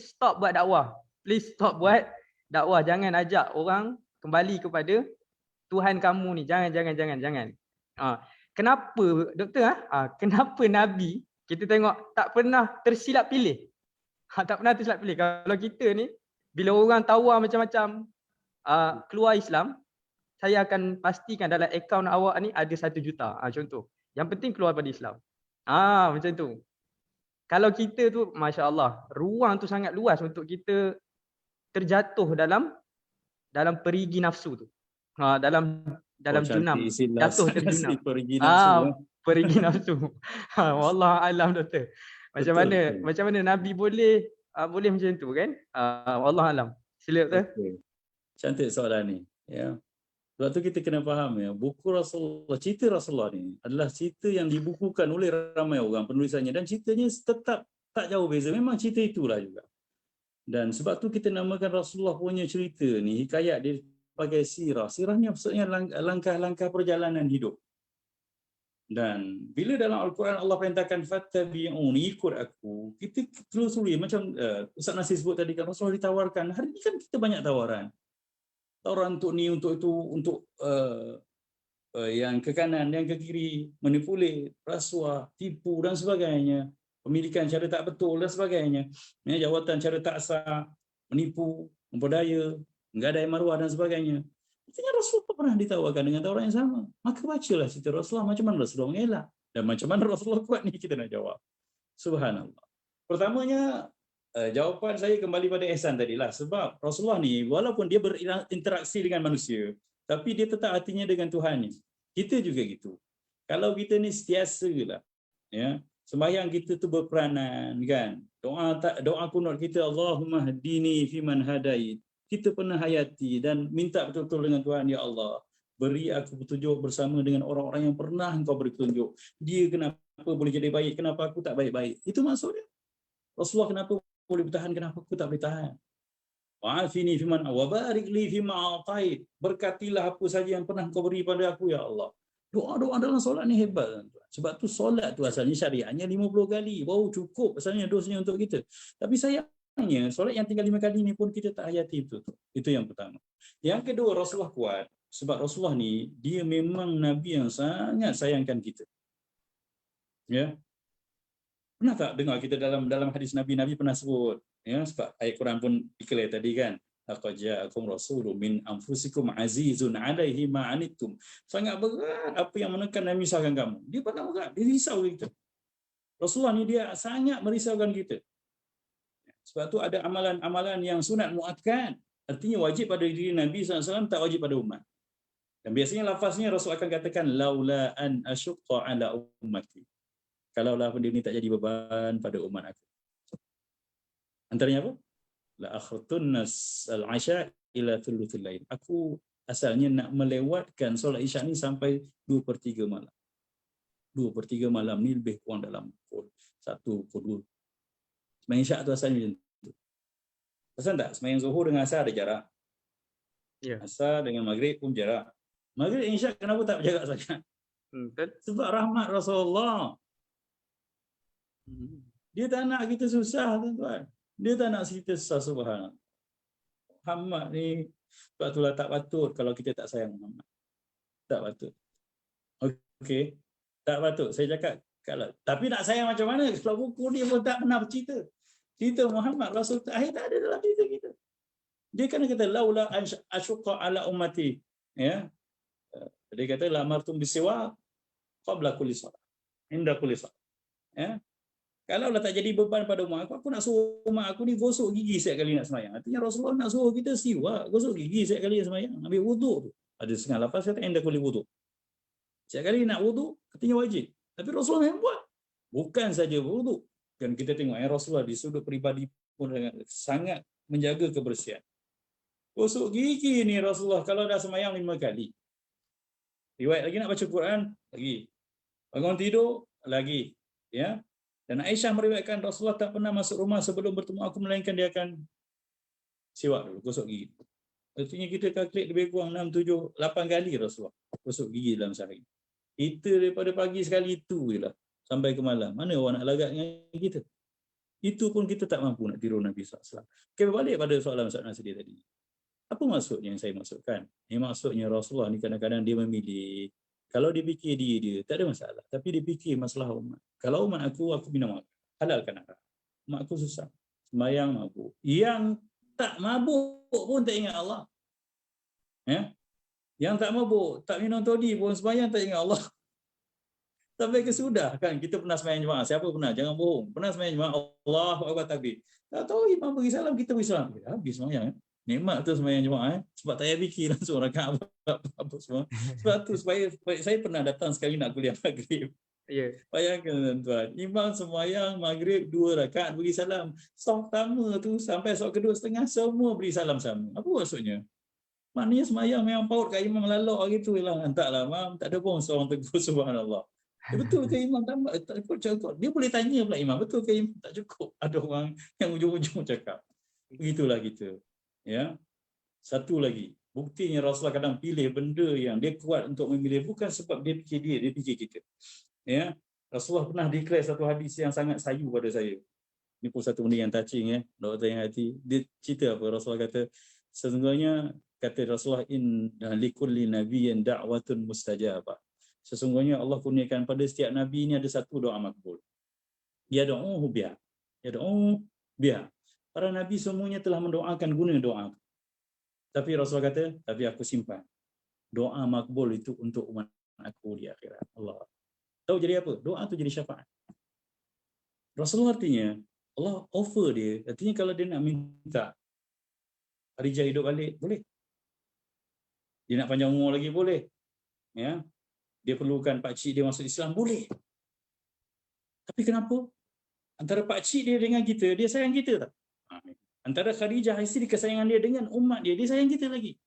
stop buat dakwah. Please stop buat dakwah. Jangan ajak orang kembali kepada Tuhan kamu ni. Jangan. Kenapa doktor? Kenapa Nabi kita tengok tak pernah tersilap pilih? Tak pernah tersilap pilih. Kalau kita ni bila orang tawar macam-macam keluar Islam, saya akan pastikan dalam akaun awak ni ada 1 juta. Contoh. Yang penting keluar pada Islam. Macam tu. Kalau kita tu, Masya Allah, ruang tu sangat luas untuk kita terjatuh dalam perigi nafsu tu. Dalam junam. Jatuh terjunam. Perigi nafsu. Wallah alam doktor. Macam mana Nabi boleh macam tu kan? Wallah alam. Sila doktor. Cantik soalan ni. Ya. Sebab tu kita kena faham ya, buku Rasulullah, cerita Rasulullah ni adalah cerita yang dibukukan oleh ramai orang penulisannya, dan ceritanya tetap tak jauh beza. Memang cerita itulah juga. Dan sebab tu kita namakan Rasulullah punya cerita ni, hikayat dia sebagai sirah. Sirah ni maksudnya langkah-langkah perjalanan hidup. Dan bila dalam Al-Quran Allah perintahkan fattabi'uni, ikut aku, kita telusuri macam Ustaz Nasir sebut tadi kan, Rasulullah ditawarkan. Hari ni kan kita banyak tawaran. Tawaran untuk ni, untuk itu, untuk yang ke kanan, yang ke kiri, manipulasi, rasuah, tipu dan sebagainya, pemilikan cara tak betul dan sebagainya, jawatan cara tak sah, menipu, memperdaya, menggadai maruah dan sebagainya. Artinya Rasulullah pernah ditawarkan dengan tawaran yang sama. Maka bacalah cerita Rasulullah, macam mana Rasulullah mengelak dan macam mana Rasulullah kuat ni kita nak jawab. Subhanallah. Pertamanya, jawapan saya kembali pada ihsan tadilah, sebab Rasulullah ni walaupun dia berinteraksi dengan manusia, tapi dia tetap hatinya dengan Tuhan ni. Kita juga gitu. Kalau kita ni setiasalah, ya, sembahyang kita tu berperanan kan. Doa kunut kita Allahumma hdini fiman hadait. Kita pernah hayati dan minta betul-betul dengan Tuhan, ya Allah, beri aku petunjuk bersama dengan orang-orang yang pernah Engkau beri petunjuk. Dia kenapa boleh jadi baik, kenapa aku tak baik-baik. Itu maksudnya. Rasulullah kenapa boleh bertahan, kenapa aku tak boleh tahan. Wa'afini fiman wa barik li fima a'tait. Berkatilah apa saja yang pernah Kau beri pada aku, ya Allah. Doa-doa dalam solat ni hebat. Sebab tu solat tu asalnya syariatnya 50 kali. Wow, cukup asalnya dosanya untuk kita. Tapi sayangnya solat yang tinggal 5 kali ni pun kita tak hayati itu. Itu yang pertama. Yang kedua, Rasulullah kuat. Sebab Rasulullah ni dia memang Nabi yang sangat sayangkan kita. Ya. Pernah tak dengar kita dalam hadis Nabi pernah sebut, ya, sebab ayat Quran pun declare tadi kan, laqad ja'akum rasulun min anfusikum azizun 'alaihi ma 'anittum. Sangat berat apa yang menekan dan memisahkan kamu. Dia pernah berat, dia risau kita. Rasulullah ni dia sangat merisaukan kita. Sebab tu ada amalan-amalan yang sunat muakkad, artinya wajib pada diri Nabi SAW, tak wajib pada umat. Dan biasanya lafaznya Rasul akan katakan laula an asyqa 'ala ummati. Kalaulah benda ni tak jadi beban pada umat aku. Antaranya apa? La akhrtunna al-'asha ila thuluthil lail. Aku asalnya nak melewatkan solat Isya ni sampai 2/3 malam. 2/3 malam ni lebih kurang dalam pukul 1, pukul 2. Sembahyang Isya tu asalnya macam tu. Pasal tak? Sembahyang Zuhur dengan Asar ada jarak. Ya. Asar dengan Maghrib pun jarak. Maghrib Isya kenapa tak berjarak sangat? Betul. Sebab rahmat Rasulullah. Dia tak nak kita susah, tuan-tuan. Dia tak nak kita susah, subhanallah. Muhammad ni, sebab itulah tak patut kalau kita tak sayang Muhammad. Tak patut. Okey. Tak patut. Saya cakap, tapi nak sayang macam mana? Kalau buku dia pun tak pernah bercerita. Cerita Muhammad Rasul terakhir tak ada dalam cerita kita. Dia kan kata laula asyqa ala ummati, ya. Dia kata la amartum bisiwa qabla kulli salat, inda kulli salat. Ya. Kalau lah tak jadi beban pada umat aku nak suruh umat aku ni gosok gigi setiap kali nak sembahyang. Artinya Rasulullah nak suruh kita siwak, gosok gigi setiap kali nak sembahyang, ambil wuduk tu. Ada setengah lafaz kata inda kulli wuduk. Setiap kali nak wuduk katanya wajib. Tapi Rasulullah yang buat. Bukan saja wuduk. Dan kita tengok Rasulullah di sudut peribadi pun sangat menjaga kebersihan. Gosok gigi ni Rasulullah kalau dah sembahyang 5 kali. Riwayat lagi nak baca Quran lagi. Bangun tidur lagi, ya. Dan Aisyah meriwayatkan Rasulullah tak pernah masuk rumah sebelum bertemu aku melainkan dia akan siwak dulu, gosok gigi. Artinya kita kalkulate lebih kurang 6, 7, 8 kali Rasulullah gosok gigi dalam sehari. Kita daripada pagi sekali itu jelah sampai ke malam. Mana orang nak lagat dengan kita? Itu pun kita tak mampu nak tiru Nabi SAW. Okay, balik pada soalan Ustaz Nasir tadi. Apa maksudnya yang saya maksudkan? Ini maksudnya Rasulullah ni kadang-kadang dia memilih. Kalau dia fikir dia tak ada masalah. Tapi dia fikir masalah umat. Kalau umat aku minum makan. Halalkan haram. Umat aku susah. Sembayang mabuk. Yang tak mabuk pun tak ingat Allah. Ya? Yang tak mabuk, tak minum toddy pun sembayang tak ingat Allah. Sampai ke sudah kan kita pernah sembahyang jemaah. Siapa pernah? Jangan bohong. Pernah sembahyang jemaah, Allahu akbar takbir. Tak tahu imam bagi salam, kita bagi salam. Habis sembahyang. Nikmat tu sembahyang jemaah. Sebab tak payah fikir langsung rakaat apa semua. Sebab tu saya pernah datang sekali nak kuliah maghrib. Ya. Bayangkan tuan, imam sembahyang maghrib 2 rakaat bagi salam. Saf pertama tu sampai saf kedua setengah semua beri salam sama. Apa maksudnya? Maknanya sembahyang memang paut kat imam lalok gitu lah. Taklah imam, tak ada pun seorang tegur subhanallah. Betul ke imam tak cukup? Dia boleh tanya pula imam, betul ke imam tak cukup? Ada orang yang ujung-ujung cakap. Begitulah kita. Ya. Satu lagi, buktinya Rasulullah kadang pilih benda yang dia kuat untuk memilih bukan sebab dia fikir dia fikir kita. Ya. Rasulullah pernah declare satu hadis yang sangat sayu pada saya. Ini pun satu benda yang touching ya, Dr. yang hati. Dia cerita apa Rasulullah kata, sesungguhnya kata Rasulullah in likulli nabiyyin da'watun mustajabah. Sesungguhnya Allah kurniakan pada setiap nabi ini ada satu doa makbul. Yad'uhu biha. Yad'uhu biha. Para nabi semuanya telah mendoakan guna doa. Tapi Rasulullah kata, tapi aku simpan. Doa makbul itu untuk umat aku di akhirat. Allah. Tahu jadi apa? Doa itu jadi syafaat. Rasulullah artinya, Allah offer dia. Artinya kalau dia nak minta Khadijah hidup balik, boleh. Dia nak panjang umur lagi, boleh. Ya. Dia perlukan pakcik dia masuk Islam, boleh. Tapi kenapa? Antara pakcik dia dengan kita, dia sayang kita tak? Antara Khadijah, isteri kesayangan dia dengan umat dia, dia sayang kita lagi.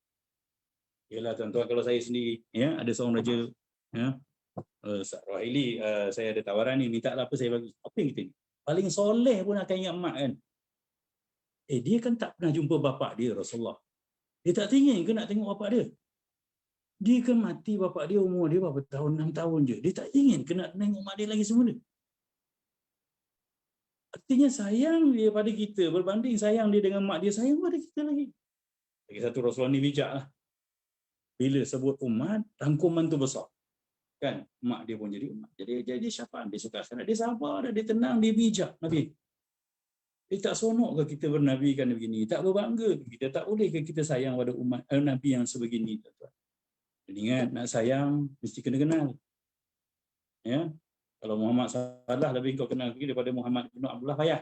Yalah tuan-tuan, kalau saya sendiri, ya, ada seorang raja, ya, Ustaz Rohaili, saya ada tawaran ni, minta apa saya bagi. Apa yang kita ni? Paling soleh pun akan ingat mak kan. Dia kan tak pernah jumpa bapak dia, Rasulullah. Dia tak ingin ke nak tengok bapak dia? Dia kan mati bapak dia umur dia berapa tahun, 6 tahun je. Dia tak ingin ke nak tengok mak dia lagi semula. Artinya sayang dia pada kita berbanding sayang dia dengan mak dia, sayang pada kita lagi. Lagi satu Rasulullah ni bijak lah. Bila sebut umat, rangkuman tu besar. Kan? Mak dia pun jadi umat. Jadi syafaat. Dia suka sangat. Dia sabar, dia tenang, dia bijak. Nabi. Dia tak sonok ke kita bernabikan begini. Tak berbangga ke kita. Tak boleh ke kita sayang pada umat Nabi yang sebegini. Dan ingat, nak sayang, mesti kena kenal. Ya. Kalau Muhammad salah, lebih kau kenal lagi daripada Muhammad bin Abdullah payah.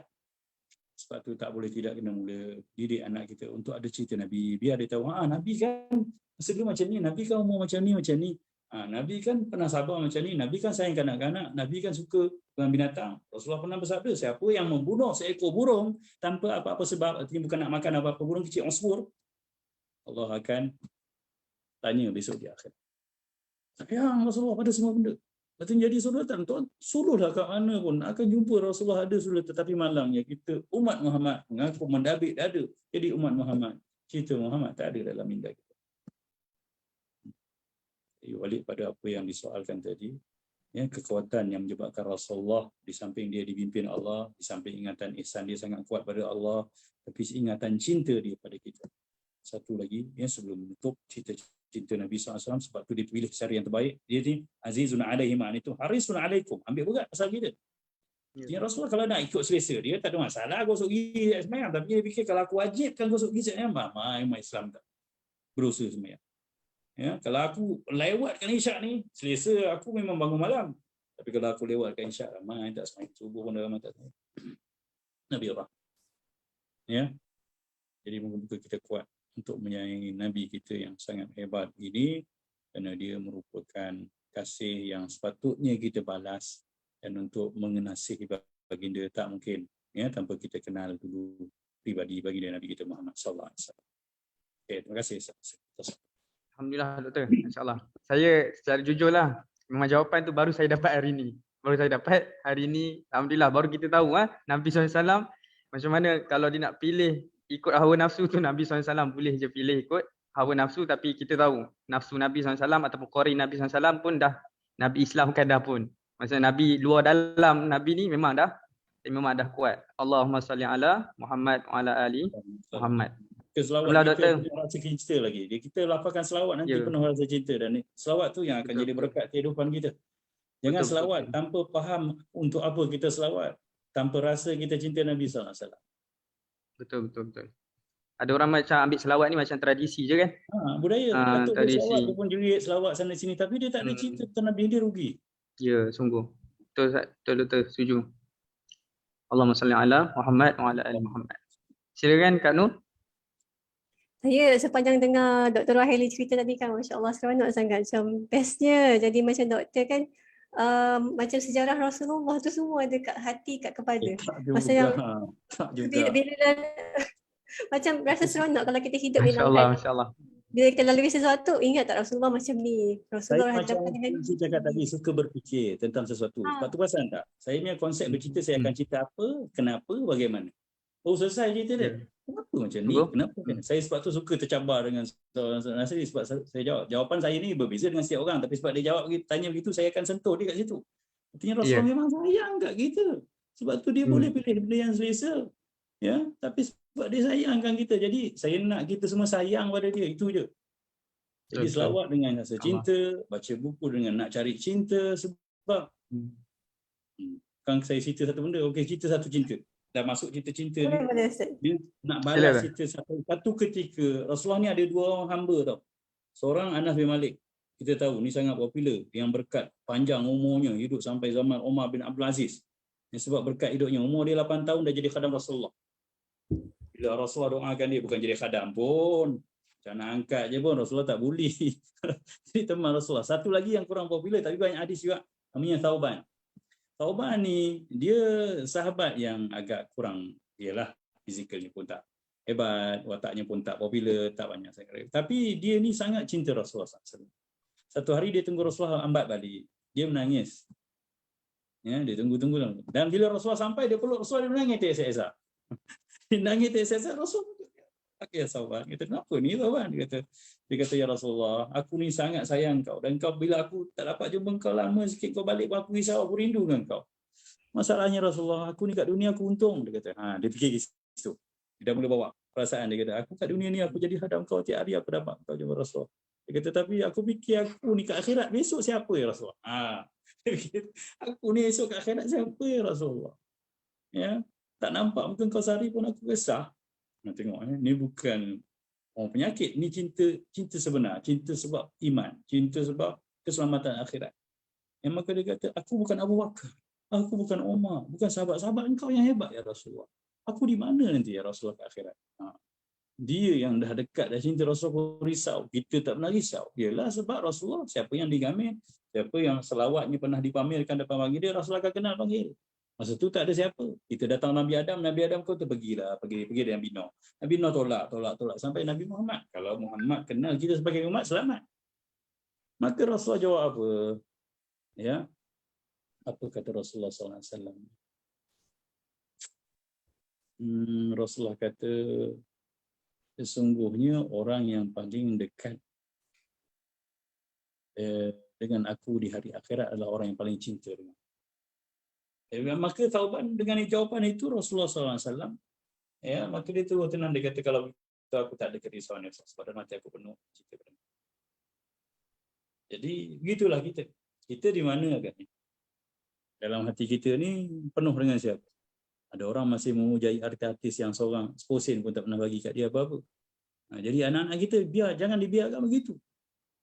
Sebab tu tak boleh tidak kena mula didik anak kita untuk ada cerita Nabi. Biar dia tahu, Nabi kan masa dulu macam ni, Nabi kan umur macam ni, macam ni. Nabi kan pernah sabar macam ni, Nabi kan sayang kanak-kanak, Nabi kan suka dengan binatang. Rasulullah pernah bersabda, siapa yang membunuh seekor burung tanpa apa-apa sebab, artinya bukan nak makan apa-apa, burung kecil, osbur, Allah akan tanya besok di akhir. Sayang Rasulullah pada semua benda. Artinya jadi sultan, tuan, suluhlah kat mana pun akan jumpa Rasulullah ada suluh, tetapi malangnya kita umat Muhammad mengaku mendabik dada jadi umat Muhammad. Cerita Muhammad tak ada dalam minda kita. Balik pada apa yang disoalkan tadi, ya, kekuatan yang menyebabkan Rasulullah di samping dia dipimpin Allah, di samping ingatan ihsan dia sangat kuat pada Allah, tapi ingatan cinta dia pada kita. Satu lagi, ya, sebelum menutup cinta Nabi SAW, sebab tu dia pilih cara yang terbaik. Dia ni azizun alaihi ma'an itu harisun alaikum, ambil berat pasal kita. Jadi Rasulullah kalau nak ikut selesa dia tak ada masalah gosok gigi sembahyang, tapi dia fikir kalau aku wajibkan gosok gigi sembahyang, mai Islam tak berusaha sembahyang. Ya, kalau aku lewatkan isyak ni, selesa aku memang bangun malam. Tapi kalau aku lewatkan isyak, mai tak sembahyang subuh pun dah tak sembahyang. Nabi Allah. Ya. Jadi moga-moga kita kuat untuk menyayangi Nabi kita yang sangat hebat ini, kerana dia merupakan kasih yang sepatutnya kita balas, dan untuk mengasihi baginda tak mungkin ya tanpa kita kenal dulu pribadi baginda Nabi kita Muhammad sallallahu alaihi wasallam. Okey, terima kasih. Alhamdulillah doktor, insya-Allah. Saya secara jujurlah, memang jawapan tu baru saya dapat hari ni. Baru saya dapat hari ni, alhamdulillah baru kita tahu Nabi SAW macam mana kalau dia nak pilih ikut hawa nafsu tu, Nabi SAW boleh je pilih ikut hawa nafsu, tapi kita tahu nafsu Nabi SAW ataupun qori Nabi SAW pun dah Nabi Islamkan dah pun. Maksudnya Nabi luar dalam Nabi ni memang dah kuat. Allahumma salli ala Muhammad wa ala ali Muhammad. Selawat kita penuh rasa cinta lagi. Kita lafazkan selawat nanti penuh rasa cinta, dan selawat tu yang akan jadi berkat kehidupan kita. Jangan selawat tanpa faham untuk apa kita selawat, tanpa rasa kita cinta Nabi sallallahu alaihi wasallam. Betul. Ada orang macam ambil selawat ni macam tradisi je kan? Budaya. Datuk berselawat dia pun jerit selawat sana sini, tapi dia tak ada cinta tentang Nabi, dia rugi. Ya, sungguh. Betul, setuju. Allahumma salli ala Muhammad wa ala ali Muhammad. Silakan Kak Nur. Saya sepanjang dengar Dr. Rohaili cerita tadi kan, Masya Allah seronok sangat, macam bestnya. Jadi macam doktor kan, macam sejarah Rasulullah tu semua ada kat hati, kat kepala. Masa yang bila macam rasa seronok kalau kita hidup di dalam. Masya Allah. Bila kita lalui sesuatu, ingat tak Rasulullah macam ni. Rasulullah saya macam saya cakap tadi, suka berfikir tentang sesuatu. Sebab tu perasan tak? Saya punya konsep bercerita, saya akan cerita apa, kenapa, bagaimana. Selesai cerita dia. Kenapa macam ni? Kenapa? Saya sebab tu suka tercabar dengan soalan saya, sebab saya jawab. Jawapan saya ni berbeza dengan setiap orang, tapi sebab dia jawab, tanya begitu, saya akan sentuh dia kat situ. Artinya Rasulullah memang sayang kat kita. Sebab tu dia boleh pilih benda yang selesa. Ya, tapi sebab dia sayangkan kita. Jadi saya nak kita semua sayang pada dia, itu je. Jadi selawat dengan rasa cinta, baca buku dengan nak cari cinta, sebab kan saya cerita satu benda, okey, cerita satu cinta. Dah masuk cinta ni, dia nak balas cerita satu ketika Rasulullah ni ada dua orang hamba tau. Seorang Anas bin Malik, kita tahu ni sangat popular, yang berkat panjang umurnya, hidup sampai zaman Umar bin Abdul Aziz. Sebab berkat hidupnya, umur dia 8 tahun dah jadi khadam Rasulullah. Bila Rasulullah doakan dia, bukan jadi khadam pun, macam nak angkat je pun Rasulullah tak boleh. Jadi teman Rasulullah. Satu lagi yang kurang popular tapi banyak hadis juga, namanya Thauban. Thauban ni dia sahabat yang agak kurang, ialah fizikalnya pun tak hebat, wataknya pun tak popular, tak banyak sangat. Tapi dia ni sangat cinta Rasulullah SAW. Satu hari dia tunggu Rasulullah lambat balik, dia menangis. Ya, dia tunggu. Dan bila Rasulullah sampai, dia peluk Rasulullah, dia menangis teresa-esa. Dia nangis teresa-esa, Rasulullah. Ya Thauban, kata kenapa ni Thauban? Dia kata ya Rasulullah, aku ni sangat sayang kau, dan kau bila aku tak dapat jumpa kau lama sikit, kau balik aku risau, aku rindu dengan kau. Masalahnya Rasulullah, aku ni kat dunia aku untung. Dia kata, dia fikir gitu. Dia dah mula bawa perasaan, dia kata, aku kat dunia ni aku jadi hadam kau, tiap hari aku dapat kau jumpa Rasulullah. Dia kata, tapi aku fikir aku ni kat akhirat besok siapa ya Rasulullah? Aku ni esok kat akhirat siapa ya Rasulullah? Ya, tak nampak muka kau sehari pun aku resah. Tengok ni bukan penyakit, ni cinta sebenar, cinta sebab iman, cinta sebab keselamatan akhirat. Yang maka dia kata, aku bukan Abu Bakar, aku bukan Umar, bukan sahabat-sahabat engkau yang hebat ya Rasulullah. Aku di mana nanti ya Rasulullah ke akhirat? Dia yang dah dekat, dah cinta Rasulullah risau, kita tak pernah risau. Ialah sebab Rasulullah, siapa yang digamil, siapa yang selawatnya pernah dipamerkan depan bagi dia, Rasulullah akan kenal panggil. Masa tu tak ada siapa. Kita datang Nabi Adam kau tu pergi dengan Nabi Nuh. Nabi Nuh tolak sampai Nabi Muhammad. Kalau Muhammad kenal kita sebagai umat, selamat. Maka Rasulullah jawab apa? Ya. Apa kata Rasulullah SAW? Rasulullah kata, sesungguhnya orang yang paling dekat dengan aku di hari akhirat adalah orang yang paling cinta dengan. Maka Thauban dengan jawapan itu Rasulullah SAW, ya, maka dia terus tenang, dia kata kalau itu aku tak ada kerisauan sebab mati aku penuh cinta padamu. Jadi begitulah kita di mana agaknya. Dalam hati kita ni penuh dengan siapa? Ada orang masih memujai artis yang seorang sposen pun tak pernah bagi kat dia apa-apa. Jadi anak-anak kita jangan dibiarkan begitu.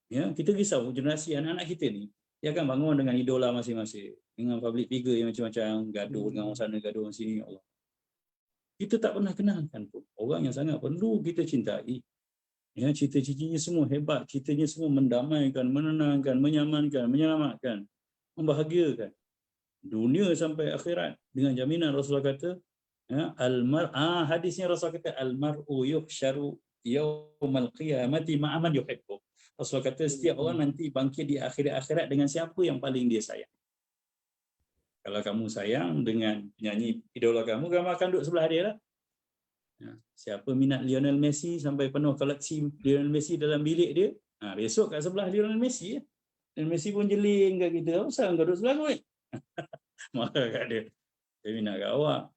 Ya, kita risau generasi anak-anak kita ni, dia akan bangun dengan idola masing-masing, dengan public figure yang macam-macam, gaduh dengan orang sana, gaduh orang sini, ya Allah. Kita tak pernah kenalkan pun orang yang sangat perlu kita cintai. Ya, cita-citanya semua hebat, citanya semua mendamaikan, menenangkan, menyamankan, menyelamatkan, membahagiakan dunia sampai akhirat dengan jaminan. Rasulullah kata, ya, hadisnya Rasulullah kata al-mar'u yuhsyaru yaumal qiyamati ma'aman yuhibbu. Rasulullah kata setiap orang nanti bangkit di akhirat dengan siapa yang paling dia sayang. Kalau kamu sayang dengan penyanyi idola kamu akan duduk sebelah dia lah. Ya, siapa minat Lionel Messi sampai penuh koleksi Lionel Messi dalam bilik dia, besok kat sebelah Lionel Messi ya. Dan Messi pun jeling kat kita, asal kau duduk sebelah kau? Marah kat dia. Dia minat kat awak.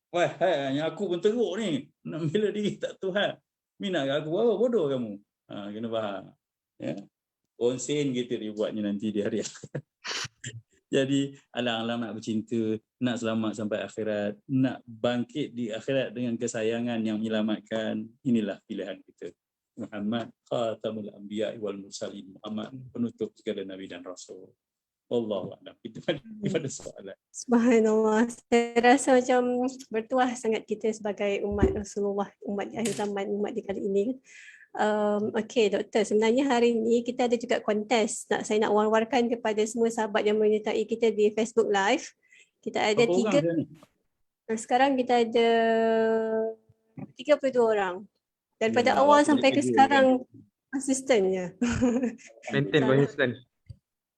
Wah, yang aku pun teruk ni. Nak bela diri tak Tuhan. Minat kat aku, apa bodoh kamu? Kena faham. Ya. Konsen kita dibuatnya nanti di hari akhirat. Jadi alang-alang nak bercinta, nak selamat sampai akhirat, nak bangkit di akhirat dengan kesayangan yang menyelamatkan, inilah pilihan kita. Muhammad khatamul anbiya wal mursalin. Muhammad penutup segala nabi dan rasul. Wallahu a'lam. Itu pada soalan. Subhanallah. Saya rasa macam bertuah sangat kita sebagai umat Rasulullah, umat di akhir zaman, umat di kali ini. Okey doktor, sebenarnya hari ini kita ada juga kontes. Saya nak war-warkan kepada semua sahabat yang menyertai kita di Facebook Live. Kita ada sekarang kita ada 32 orang. Daripada awal sampai ke sekarang konsistennya. Maintain konsisten.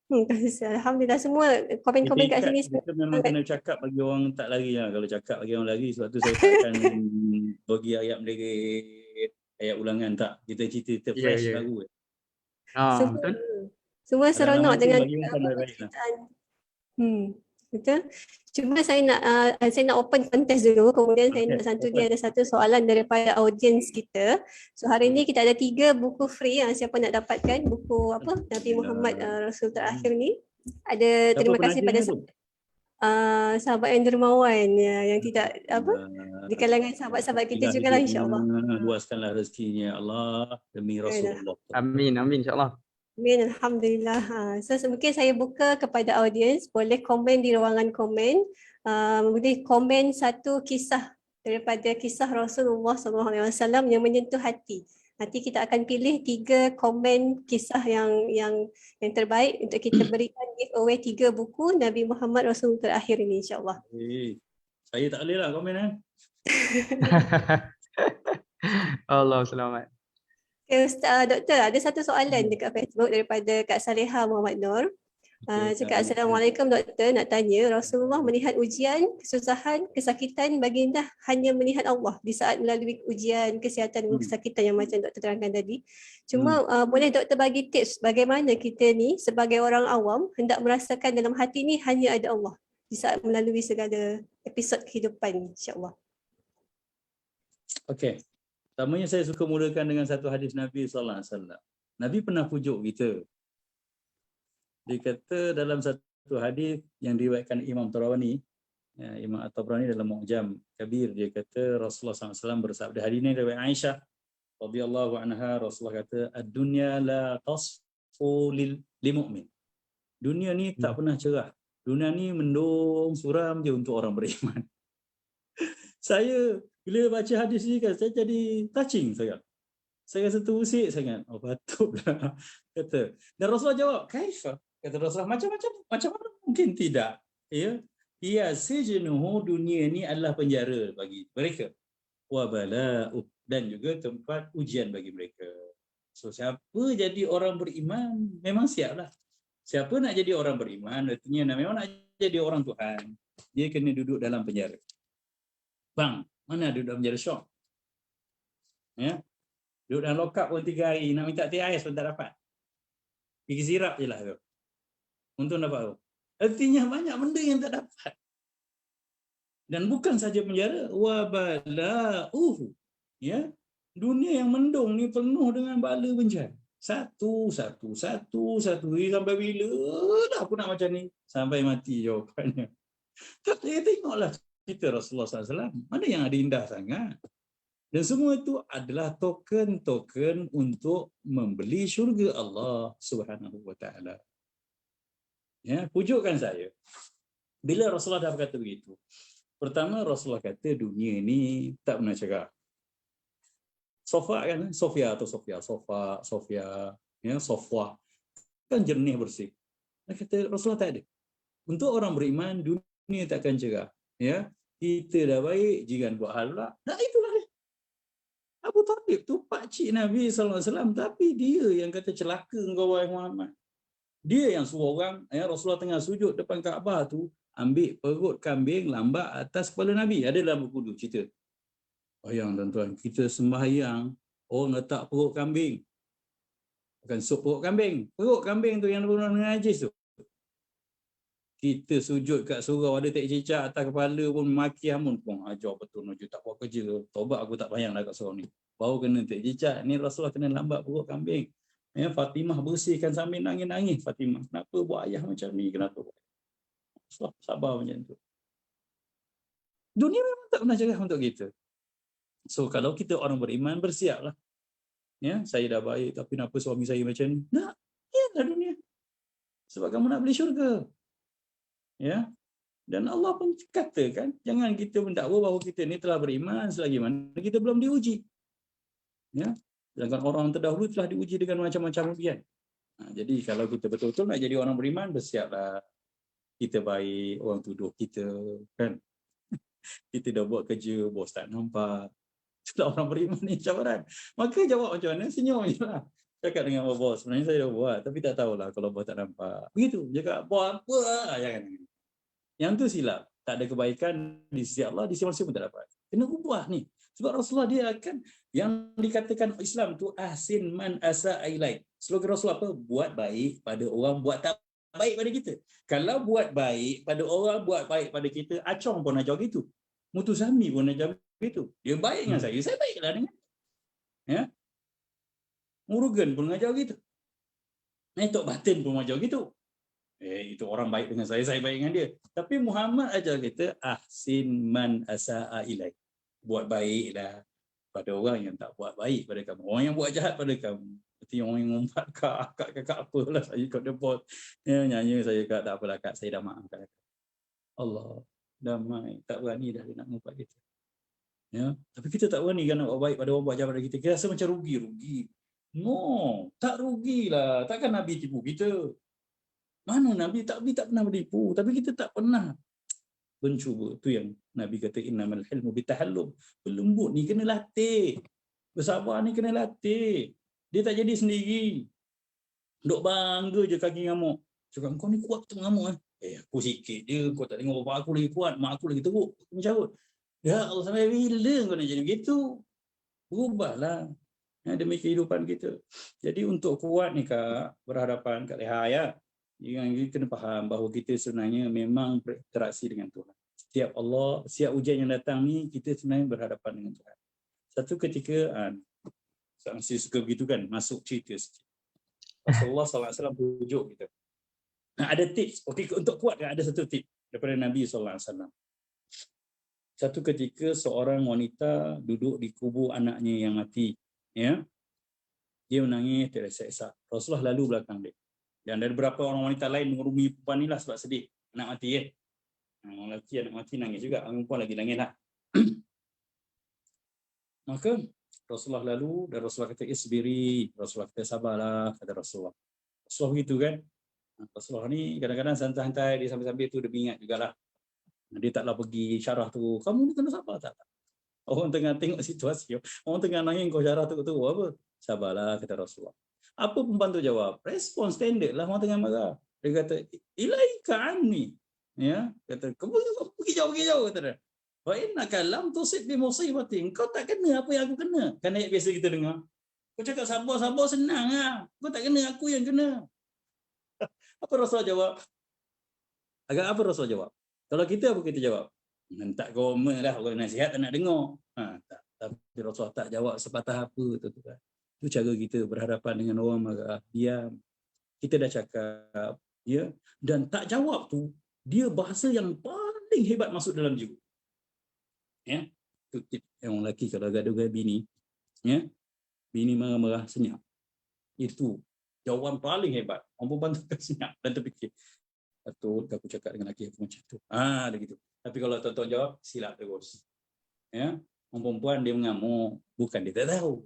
Alhamdulillah semua komen-komen kat sini. Kita memang kena cakap bagi orang tak lari lah. Kalau cakap bagi orang lari, sebab tu saya takkan bagi ayat melirik, ayat ulangan tak. Kita cerita fresh baru. Semua seronok dengan percintaan. Betul. Cuma saya nak open kontes dulu, kemudian saya nak ada satu soalan daripada audiens kita. So hari ini kita ada 3 buku free yang siapa nak dapatkan buku apa Nabi Muhammad Rasul terakhir ni. Ada terima kasih pada sahabat yang dermawan yang tidak di kalangan sahabat-sahabat kita jugalah insya-Allah. Luaskanlah rezekinya Allah demi Rasulullah. Amin insya-Allah. Amin, alhamdulillah. So mungkin saya buka kepada audiens, boleh komen di ruangan komen. Boleh komen satu kisah daripada kisah Rasulullah SAW yang menyentuh hati. Nanti kita akan pilih 3 komen kisah yang terbaik untuk kita berikan giveaway 3 buku Nabi Muhammad Rasul terakhir ini insya-Allah. Saya tak boleh lah komen Allah selamat. Okay, Doktor, ada satu soalan dekat Facebook daripada Kak Saleha Muhammad Nur. Cakap, Assalamualaikum Doktor, nak tanya, Rasulullah melihat ujian, kesusahan, kesakitan, baginda hanya melihat Allah di saat melalui ujian, kesihatan dan kesakitan yang macam Doktor terangkan tadi. Cuma boleh Doktor bagi tips bagaimana kita ni sebagai orang awam hendak merasakan dalam hati ni hanya ada Allah di saat melalui segala episod kehidupan, insya-Allah. Okey. Pertamanya saya suka mulakan dengan satu hadis Nabi sallallahu alaihi wasallam. Nabi pernah pujuk kita. Dia kata dalam satu hadis yang diriwayatkan Imam Tabrani, Imam At-Tabrani dalam Mu'jam Kabir, dia kata Rasulullah SAW bersabda, hadis ini riwayat Aisyah radhiyallahu anha, Rasulullah kata ad-dunya la tasfu lil mu'min. Dunia ni tak pernah cerah. Dunia ni mendung suram je untuk orang beriman. Saya bila baca hadis ni kan, saya jadi touching saya. Saya rasa terusik sangat. Oh patutlah. Kata. Dan Rasulullah jawab, "Kaifa?" Kata Rasulullah, macam mana mungkin tidak. Ya. Ya sijnuhu, dunia ni adalah penjara bagi mereka. Wa bala'u, dan juga tempat ujian bagi mereka. So siapa jadi orang beriman memang siaplah. Siapa nak jadi orang beriman artinya memang nak jadi orang Tuhan, dia kena duduk dalam penjara. Bang, mana duduk dalam penjara syok? Ya. Duduk dalam lock-up pun 3 hari, nak minta TIS pun tak dapat. Gigi sirap je lah tu. Untung dapat tu. Artinya banyak benda yang tak dapat. Dan bukan saja penjara, wa bala'uhu. Ya. Dunia yang mendung ni penuh dengan bala bencana. Satu. Sampai bila dah aku nak macam ni? Sampai mati jawapannya. Tapi tengoklah kita Rasulullah SAW. Mana yang ada indah sangat. Dan semua itu adalah token-token untuk membeli syurga Allah Subhanahu Wa Taala. Ya, pujukan saya. Bila Rasulullah dah berkata begitu. Pertama, Rasulullah kata dunia ni tak pernah cakap. Sofa kan, Sofia, ya, Sofwa kan jernih bersih. Dia kata Rasulullah tak ada. Untuk orang beriman dunia takkan cerah. Ya, kita dah baik, jiran buat hal pula. Nah itulah dia. Abu Talib tu pakcik Nabi SAW, tapi dia yang kata celaka engkau wahai Muhammad. Dia yang suruh orang, ya, Rasulullah tengah sujud depan Kaabah tu, ambil perut kambing lambat atas kepala Nabi. Ada dalam buku tu cerita. Bayang tuan-tuan, kita sembahyang, orang letak perut kambing. Bukan sup perut kambing. Perut kambing tu yang benar dengan najis tu. Kita sujud kat surau, ada tak cicak atas kepala pun maki hamun pun. Ajar betul Najib tak buat kerja. Tobat aku tak payah lah kat surau ni. Baru kena tak cicak. Ni Rasulullah kena lambat perut kambing. Ya, Fatimah bersihkan sambil nangis-nangis. Fatimah, kenapa buat ayah macam ni? Kenapa buat? Sabar macam tu. Dunia memang tak pernah cerah untuk kita. So kalau kita orang beriman, bersiaplah. Ya, saya dah baik tapi kenapa suami saya macam ni? Nak, iyalah dunia. Sebab kamu nak beli syurga. Ya. Dan Allah pun katakan, jangan kita mendakwa bahawa kita ni telah beriman selagi mana kita belum diuji. Ya. Sedangkan orang terdahulu telah diuji dengan macam-macam ujian. Jadi kalau kita betul-betul nak jadi orang beriman, bersiaplah. Kita baik, orang tuduh kita, kan? Kita dah buat kerja, bos tak nampak. Itulah orang beriman ni cabaran. Maka jawab macam mana? Senyum je lah. Cakap dengan bos, sebenarnya saya dah buat, tapi tak tahulah kalau bos tak nampak. Begitu, cakap, bos apa? Jangan. Yang tu silap. Tak ada kebaikan di sisi Allah, di sisi manusia pun tak dapat. Kena ubah ni. Sebab Rasulullah dia akan, yang dikatakan Islam tu, ahsin man asa'a ilaik. Slogan Rasulullah apa? Buat baik pada orang, buat tak baik pada kita. Kalau buat baik pada orang, buat baik pada kita, Acong pun ajar gitu. Mutusami pun ajar gitu. Dia baik dengan saya baiklah dengan. Ya. Murugan pun ajar gitu. Tok Batin pun ajar gitu. Itu orang baik dengan saya baik dengan dia. Tapi Muhammad ajar kita, ahsin man asa'a ilaik. Buat baiklah pada orang yang tak buat baik pada kamu. Orang yang buat jahat pada kamu. Seperti orang yang ngumpat kakak apalah saya kat depan. Ya, nyanyi saya kat tak apalah kak, saya dah maafkan. Allah damai, tak berani dah dia nak ngumpat kita. Ya, tapi kita tak berani kan nak buat baik pada orang buat jahat pada kita. Kita rasa macam rugi. No, tak rugilah. Takkan Nabi tipu kita. Mana Nabi tak pernah menipu, tapi kita tak pernah mencuba. Tu yang Nabi kata innamal hilmu bitahallum. Berlembut ni kena latih. Bersabar ni kena latih. Dia tak jadi sendiri. Duk bangga je kaki ngamuk. Cakap kau ni kuat tu ngamuk aku sikit je, kau tak tengok bapak aku lagi kuat, mak aku lagi teruk, aku mencarut. Ya Allah, sampai bila kau nak jadi begitu? Berubahlah. Demi kehidupan kita. Jadi untuk kuat ni kak, berhadapan Kak Leha ya. Kita kena faham bahawa kita sebenarnya memang berinteraksi dengan Tuhan. Setiap ujian yang datang ni, kita sebenarnya berhadapan dengan Tuhan. Satu ketika, saya suka begitu kan, masuk cerita sikit. Rasulullah SAW pujuk kita. Ada tips, untuk kuat kan, ada satu tips daripada Nabi SAW. Satu ketika seorang wanita duduk di kubur anaknya yang mati. Ya, dia menangis tersesak. Rasulullah lalu belakang dia. Dan ada beberapa orang wanita lain mengerumuni perempuan ni lah sebab sedih. Anak mati orang lelaki anak mati nangis juga. Orang perempuan lagi nangis lah. Maka Rasulullah lalu dan Rasulullah kata isbiri. Rasulullah kata sabarlah, kata Rasulullah. Rasulullah begitu kan. Rasulullah ni kadang-kadang santai-santai dia sambil-sambil tu dia ingat jugalah. Dia taklah pergi syarah tu. Kamu ni kena sabar tak? Orang tengah tengok situasi. Orang tengah nangis kau syarah tu apa? Sabarlah, kata Rasulullah. Apa pembantu jawab? Respon standard lah orang tengah marah. Dia kata, ilaika anni. Ya, kata, kamu pergi jauh, kata dia. Wa innaka lam tusib bi musibatin. Kau tak kena apa yang aku kena. Kan ayat biasa kita dengar. Kau cakap sabar senang ah. Kau tak kena, aku yang kena. Apa Rasulullah jawab? Agak apa Rasulullah jawab? Kalau kita apa kita jawab? Tak goma lah, orang nasihat tak nak dengar. Tak. Tapi Rasulullah tak jawab sepatah apa tu kan. Itu cara kita berhadapan dengan orang marah. Diam. Kita dah cakap, ya, dan tak jawab tu, dia bahasa yang paling hebat masuk dalam jiwa. Ya, tu tip yang lelaki kalau gaduh-gaduh bini, ya, bini marah-marah senyap. Itu jawapan paling hebat. Orang perempuan tu akan senyap dan terfikir, betul aku cakap dengan lelaki aku macam tu. Dia gitu. Tapi kalau tuan-tuan jawab, silap terus. Ya, orang perempuan dia mengamuk, bukan dia tak tahu.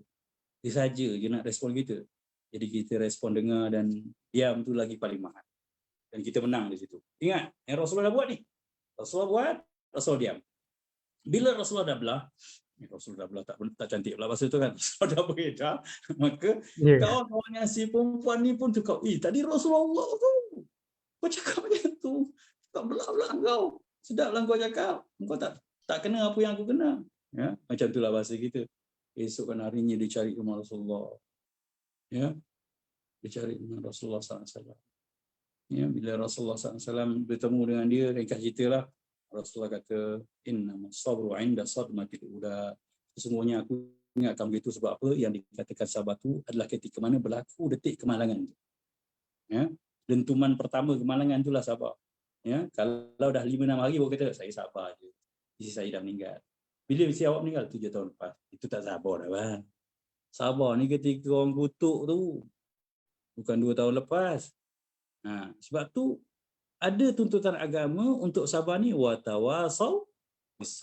Dia saja je nak respon kita. Jadi kita respon dengar dan diam tu lagi paling mahal. Dan kita menang di situ. Ingat, yang Rasulullah dah buat ni. Rasulullah buat, Rasulullah diam. Bila Rasulullah dah belah, Rasulullah dah belah tak cantik pula bahasa tu kan. Rasulullah dah beredar, maka kawan-kawan yang si perempuan ni pun cakap, tadi Rasulullah tu, kau cakap macam tu. Tak belah-belah kau. Sedaplah kau cakap. Kau tak kena apa yang aku kena. Ya, macam itulah bahasa kita. Esokkan harinya dia cari rumah Rasulullah. Ya, dia cari rumah Rasulullah SAW. Ya, bila Rasulullah SAW bertemu dengan dia, ringkas ceritalah, Rasulullah kata, innama sabru 'inda sadmatil ula. Sesungguhnya aku ingatkan begitu sebab apa yang dikatakan sabar tu adalah ketika mana berlaku detik kemalangan. Ya, dentuman pertama kemalangan itulah sabar. Ya, kalau dah 5-6 hari baru kata saya sabar je. Isteri saya dah meninggal. Bila isteri awak meninggal 7 tahun lepas. Itu tak sabar dah, bang. Sabar ni ketika orang kutuk tu. Bukan 2 tahun lepas. Sebab tu ada tuntutan agama untuk sabar ni, wa tawasau bis.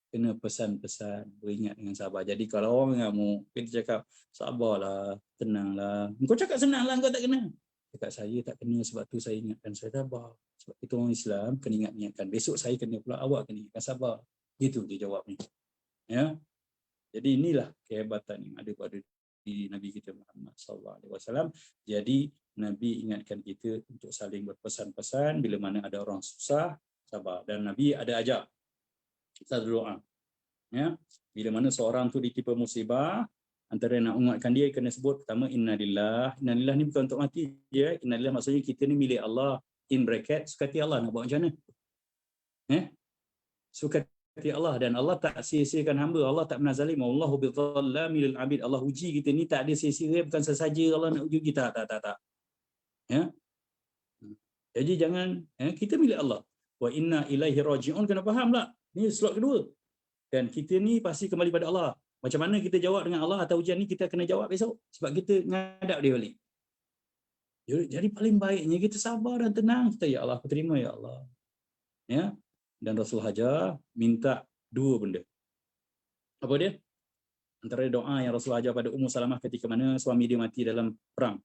Kena pesan-pesan, beringat dengan sabar. Jadi kalau orang mengamuk, kita cakap sabarlah, tenanglah. Kau cakap senanglah, kau tak kena. Cakap saya tak kena sebab tu saya ingatkan saya sabar. Sebab itu orang Islam kena ingatkan. Besok saya kena pula, awak kena ingatkan sabar. Gitu dia jawabnya. Ya. Jadi inilah kehebatan yang ada pada diri Nabi kita Muhammad SAW. Jadi Nabi ingatkan kita untuk saling berpesan-pesan bila mana ada orang susah, sabar. Dan Nabi ada ajar kita doa. Ya, bila mana seorang tu ditimpa musibah, antara nak ingatkan dia kena sebut pertama innalillah. Innalillah ni bukan untuk mati je. Innalillah maksudnya kita ni milik Allah. In bracket, sukati Allah. Nak buat macam mana? Sukati Allah, dan Allah tak sia-siakan hamba. Allah tak pernah zalim. Wallahu bidzallamil abid. Allah uji kita ni tak ada sia-sia, bukan sesaja Allah nak uji kita. Tak. Ya. Jadi jangan, kita milik Allah. Wa inna ilaihi raji'un, kena faham tak? Ni slot kedua. Dan kita ni pasti kembali pada Allah. Macam mana kita jawab dengan Allah atau ujian ni, kita kena jawab besok. Sebab kita ngadap dia balik. Jadi paling baiknya kita sabar dan tenang. Kita, ya Allah, aku terima ya Allah. Ya. Dan Rasul Hajar minta 2 benda. Apa dia? Antara doa yang Rasul ajar pada Ummu Salamah ketika mana suami dia mati dalam perang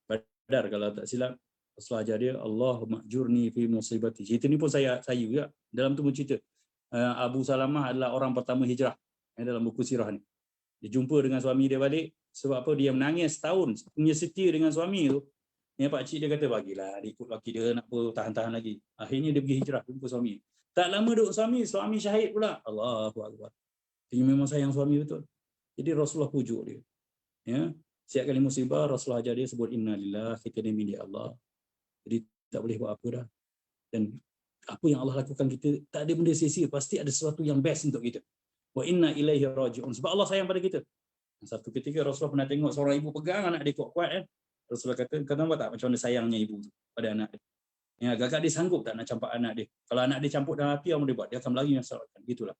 Badar, kalau tak silap, Rasul ajar dia, Allahumma ajurni fi musibati. Cerita ni pun saya juga dalam tu cerita. Abu Salamah adalah orang pertama hijrah dalam buku sirah ni. Dia jumpa dengan suami dia balik. Sebab apa? Dia menangis setahun punya setia dengan suami tu. Yang pakcik dia kata, bagilah dia ikut laki dia, nak apa tahan-tahan lagi. Akhirnya dia pergi hijrah jumpa suami. Tak lama duduk suami syahid pula. Allahu Akbar. Dia memang sayang suami betul. Jadi Rasulullah pujuk dia. Ya, setiap kali musibah Rasulullah ajar dia sebut innalillah, kita ni milik Allah. Jadi tak boleh buat apa dah. Dan apa yang Allah lakukan kita, tak ada benda sia-sia, pasti ada sesuatu yang best untuk kita. Wa inna ilaihi raji'un. Sebab Allah sayang pada kita. Satu ketika Rasulullah pernah tengok seorang ibu pegang anak dia kuat-kuat kan. Rasulullah kata, kau tahu tak macam mana sayangnya ibu tu pada anak dia. Ya, agak-agak dia sanggup tak nak campak anak dia. Kalau anak dia campur dalam api, apa dia buat? Dia akan melari masalahkan. Gitulah.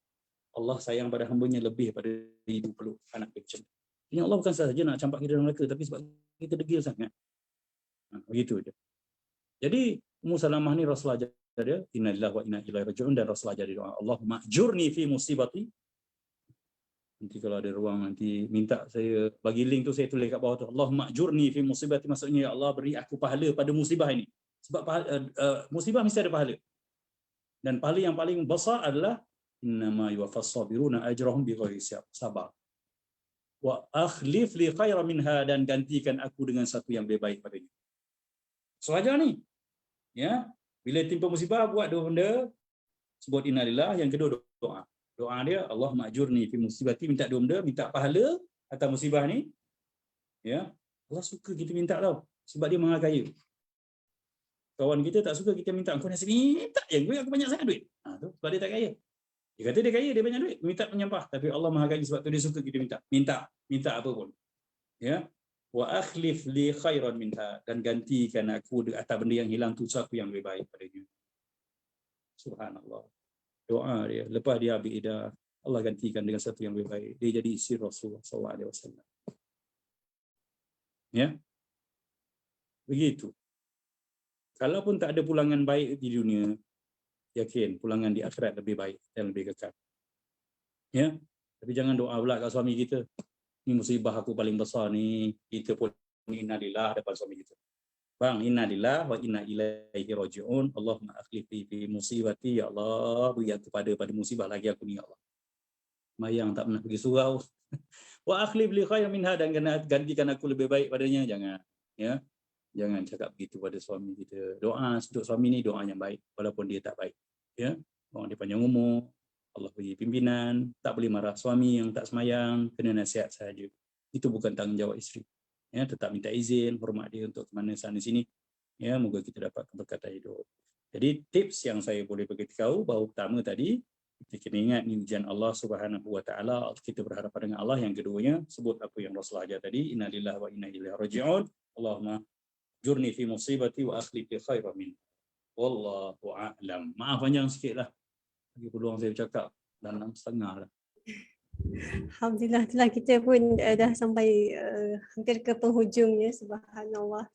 Allah sayang pada hamba-Nya lebih pada ibu peluk anak dia macam tu. Ini Allah bukan sahaja nak campak kita dalam neraka, tapi sebab kita degil sangat. Begitu je. Jadi Ummu Salamah ni Rasulullah ajar dia, innalillahi wa inna ilaihi raji'un, dan Rasulullah ajar dia doa, Allahumma ajurni fi musibati. Nanti kalau ada ruang nanti minta saya bagi link tu, saya tulis kat bawah tu, Allahumma ajurni fi musibati, maksudnya ya Allah beri aku pahala pada musibah ini. Sebab musibah mesti ada pahala. Dan pahala yang paling besar adalah innama yuwaffas sabiruna ajrahum bighairi hisab. Sabar. Wa akhlif li khairan minha, dan gantikan aku dengan satu yang lebih baik padanya. So aja ni. Ya, bila timpa musibah buat 2 benda. Sebut innalillah, yang kedua doa. Doa dia Allahumma ajurni fi musibati, minta 2 benda, minta pahala atas musibah ni. Ya. Allah suka kita minta tau, sebab dia Maha Kaya. Kawan kita tak suka kita minta, kau nak minta yang gue aku banyak sangat duit. Tu sebab dia tak kaya. Dia kata dia kaya, dia banyak duit, minta menyampah. Tapi Allah Maha Kaya, sebab tu dia suka kita minta. Minta apa pun. Ya. Wa akhlif li khairan minha, dan gantikan aku atas benda yang hilang tu sesuatu yang lebih baik padanya. Subhanallah. Doa dia lepas dia habis dah, Allah gantikan dengan sesuatu yang lebih baik. Dia jadi isteri Rasulullah SAW. Ya. Begitu. Kalaupun tak ada pulangan baik di dunia, yakin pulangan di akhirat lebih baik dan lebih kekal. Ya. Tapi jangan doa pula kat suami kita. Ni musibah aku paling besar ni. Kita pun innalillah depan suami kita. Bang, innalillah wa inna ilaihi raji'un. Allahumma akhlif fi musibati, ya Allah, beri aku pada musibah lagi aku ni, ya Allah. Mayang tak pernah pergi surau. Wa akhlif li khairan minha, dan gantikan aku lebih baik padanya. Jangan, ya. Jangan cakap begitu pada suami kita. Doa untuk suami ni doa yang baik walaupun dia tak baik. Ya. Orang dia panjang umur, Allah bagi pimpinan, tak boleh marah suami yang tak semayang, kena nasihat sahaja. Itu bukan tanggungjawab isteri. Ya, tetap minta izin, hormat dia untuk ke mana sana sini. Ya, moga kita dapat keberkatan hidup. Jadi tips yang saya boleh beritahu bahawa pertama tadi, kita kena ingat ni ujian Allah Subhanahu wa taala, kita berhadapan dengan Allah. Yang keduanya, sebut apa yang Rasulullah ajar tadi, innalillahi wa inna ilaihi raji'un. Allahumma jurni fi musibati wa akhlif li khairan min. Wallahu a'lam. Maaf panjang sikitlah. Bagi peluang saya bercakap dan 6.30 dah. Alhamdulillah, itulah kita pun dah sampai hampir ke penghujungnya. Subhanallah.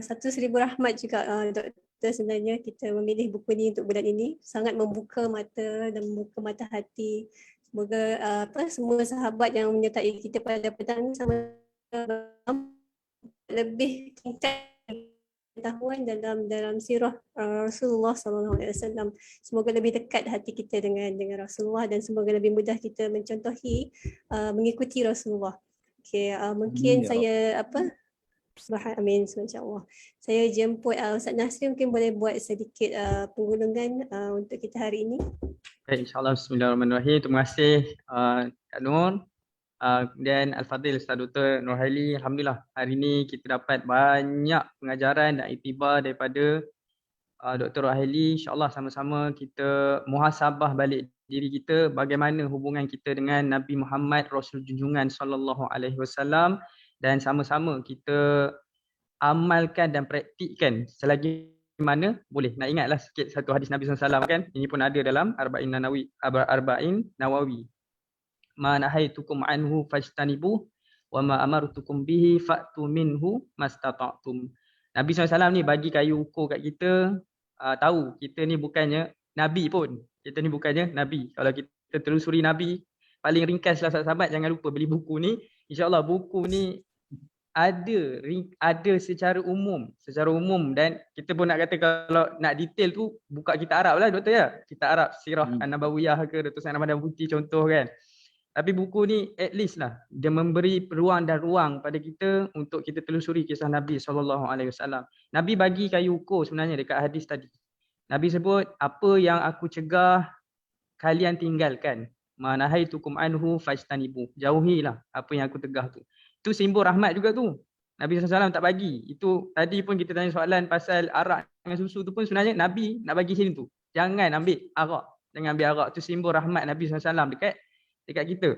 1,000 rahmat juga doktor, sebenarnya kita memilih buku ni untuk bulan ini. Sangat membuka mata dan membuka mata hati. Semoga semua sahabat yang menyertai kita pada petang sama lebih tingkat pengetahuan dalam sirah Rasulullah SAW. Semoga lebih dekat hati kita dengan Rasulullah, dan semoga lebih mudah kita mencontohi mengikuti Rasulullah. Okey, mungkin saya amin, insya-Allah. Saya jemput Ustaz Nasri, mungkin boleh buat sedikit penggulungan untuk kita hari ini. Baik, insya-Allah. Bismillahirrahmanirrahim. Terima kasih Kak Nur. Dan Al-Fadhil Ustaz Dr. Nurhaili. Alhamdulillah hari ini kita dapat banyak pengajaran dan iktibar daripada Dr. Nurhaili. InsyaAllah sama-sama kita muhasabah balik diri kita, bagaimana hubungan kita dengan Nabi Muhammad Rasul Junjungan sallallahu alaihi wasallam, dan sama-sama kita amalkan dan praktikkan selagi mana boleh. Nak ingatlah sikit satu hadis Nabi SAW kan, ini pun ada dalam Arba'in Nawawi. Ma nahaitukum anhu fajtanibuh wa ma amartukum bihi fa'tu minhu mastata'tum. Nabi SAW ni bagi kayu ukur kat kita, tahu kita ni bukannya Nabi pun. Kita ni bukannya Nabi. Kalau kita telusuri Nabi, paling ringkaslah sahabat, jangan lupa beli buku ni. InsyaAllah buku ni ada secara umum, dan kita pun nak kata kalau nak detail tu buka kita Arab lah doktor ya. Kita Arab Sirah An-Nabawiyah ke Dr. Said Ahmad Putih contoh kan. Tapi buku ni at least lah dia memberi peluang dan ruang pada kita untuk kita telusuri kisah Nabi SAW. Nabi bagi kayu ukur sebenarnya dekat hadis tadi. Nabi sebut, apa yang aku cegah kalian tinggalkan. Ma nahaitukum anhu fajtanibu. Jauhilah apa yang aku tegah tu. Itu simbol rahmat juga tu. Nabi SAW tak bagi. Itu tadi pun kita tanya soalan pasal arak dengan susu tu pun sebenarnya Nabi nak bagi sini tu. Jangan ambil arak. Jangan ambil arak. Itu simbol rahmat Nabi SAW dekat kita.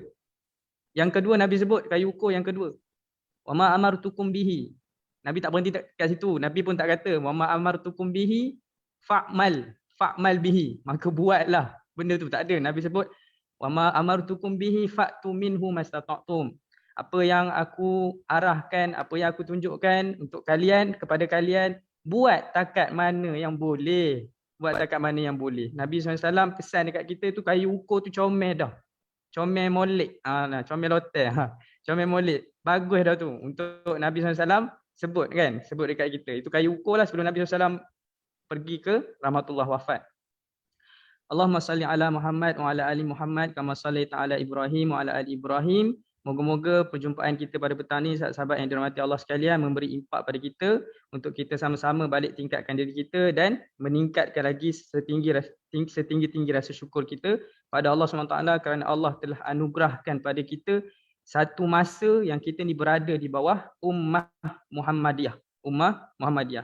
Yang kedua Nabi sebut kayu ukur yang kedua. Wa ma amartukum bihi. Nabi tak berhenti kat situ. Nabi pun tak kata wa ma amartukum bihi fa'mal bihi. Maka buatlah benda tu, tak ada. Nabi sebut wa ma amartukum bihi fa'tu minhu mastata'tum. Apa yang aku arahkan, apa yang aku tunjukkan untuk kalian, kepada kalian, buat takat mana yang boleh. Buat takat mana yang boleh. Nabi SAW pesan dekat kita tu kayu ukur tu comel dah. Comel molek. Comel lotel. Comel molek. Bagus dah tu. Untuk Nabi SAW sebut kan. Sebut dekat kita. Itu kayu ukur lah sebelum Nabi SAW pergi ke rahmatullah wafat. Allahumma salli ala Muhammad wa ala ali Muhammad kama sallaita ala Ibrahim wa ala ali Ibrahim. Moga-moga perjumpaan kita pada petang ni sahabat yang dirahmati Allah sekalian memberi impak pada kita untuk kita sama-sama balik tingkatkan diri kita dan meningkatkan lagi setinggi-tinggi rasa syukur kita pada Allah SWT kerana Allah telah anugerahkan pada kita satu masa yang kita ni berada di bawah ummah Muhammadiyah.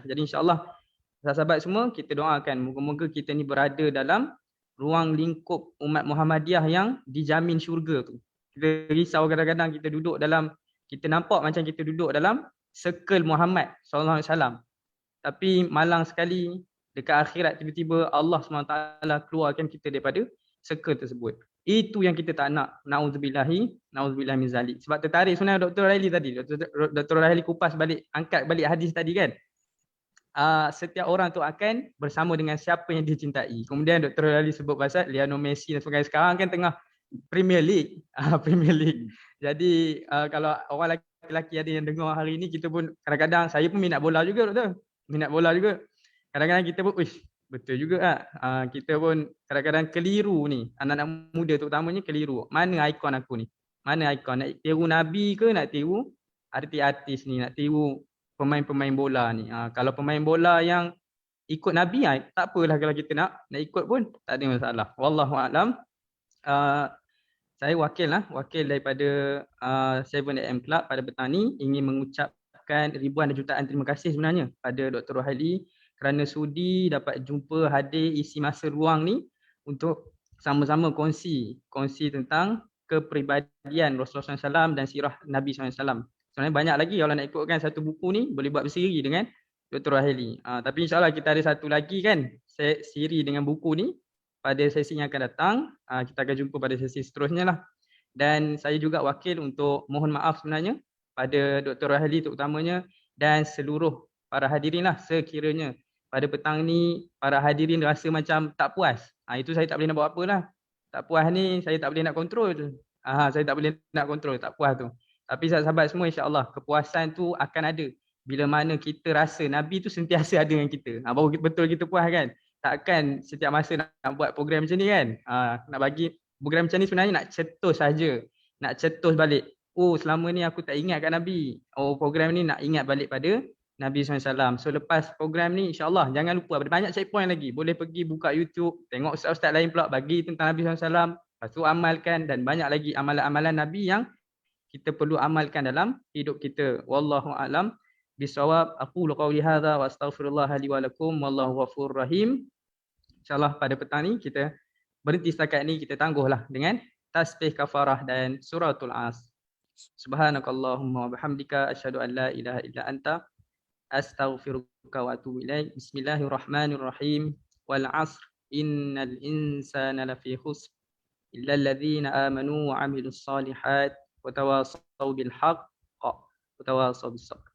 Jadi insya-Allah sahabat semua kita doakan moga-moga kita ni berada dalam ruang lingkup umat Muhammadiyah yang dijamin syurga tu. Kita risau kadang-kadang kita duduk dalam kita nampak macam kita duduk dalam circle Muhammad sallallahu alaihi wasallam. Tapi malang sekali dekat akhirat tiba-tiba Allah SWT keluarkan kita daripada circle tersebut. Itu yang kita tak nak. Na'udzubillahi min zalik. Sebab tertarik sebenarnya Dr. Raili tadi. Dr. Raili kupas balik, angkat balik hadis tadi kan. Setiap orang tu akan bersama dengan siapa yang dia cintai. Kemudian Dr. Raili sebut pasal Lionel Messi dan sebagainya. Sekarang kan tengah Premier League. Premier League. Jadi kalau orang lelaki ada yang dengar hari ni, kita pun kadang-kadang, saya pun minat bola juga Doktor. Minat bola juga. Kadang-kadang kita pun, betul juga kita pun kadang-kadang keliru ni. Anak-anak muda terutamanya keliru. Mana ikon aku ni? Mana ikon? Nak tiru Nabi ke nak tiru artis-artis ni? Nak tiru pemain-pemain bola ni? Kalau pemain bola yang ikut Nabi, tak apalah kalau kita nak ikut pun tak ada masalah. Wallahualam. Saya wakil daripada 7am Club pada petang ni ingin mengucapkan ribuan dan jutaan terima kasih sebenarnya pada Dr. Rohaili kerana sudi dapat jumpa, hadir, isi masa ruang ni untuk sama-sama kongsi tentang kepribadian Rasulullah SAW dan sirah Nabi SAW. Sebenarnya banyak lagi kalau nak ikutkan satu buku ni boleh buat bersiri dengan Dr. Rohaili. Tapi insyaAllah kita ada satu lagi kan siri dengan buku ni pada sesi yang akan datang. Kita akan jumpa pada sesi seterusnya lah. Dan saya juga wakil untuk mohon maaf sebenarnya pada Dr. Rohaili terutamanya dan seluruh para hadirin lah sekiranya pada petang ni para hadirin rasa macam tak puas. Itu saya tak boleh nak buat apa lah. Tak puas ni saya tak boleh nak kontrol. Saya tak boleh nak kontrol tak puas tu. Tapi sahabat semua, insya-Allah kepuasan tu akan ada bila mana kita rasa Nabi tu sentiasa ada dengan kita. Baru betul kita puas kan. Takkan setiap masa nak buat program macam ni kan. Nak bagi program macam ni sebenarnya nak cetus saja. Nak cetus balik. Selama ni aku tak ingat kat Nabi. Program ni nak ingat balik pada Nabi SAW. So lepas program ni insya-Allah jangan lupa ada banyak checkpoint lagi. Boleh pergi buka YouTube, tengok ustaz-ustaz lain pula bagi tentang Nabi SAW. Lepas tu amalkan dan banyak lagi amalan-amalan Nabi yang kita perlu amalkan dalam hidup kita. Wallahu a'lam bisawab. Aqulu qawli hadza wa astaghfirullah li wa lakum wallahu ghafurur rahim. Insya-Allah pada petang ni kita berhenti setakat ni, kita tangguhlah dengan tasbih kafarah dan suratul As. Subhanakallahumma wa bihamdika asyhadu an la ilaha illa anta astaghfiruka wa atubu ilaik. Bismillahirrahmanirrahim. Wal 'asr innal insana lafi khusr illa alladhina amanu wa 'amilus solihat wa tawasaw bil haqq wa tawasaw bis sabr.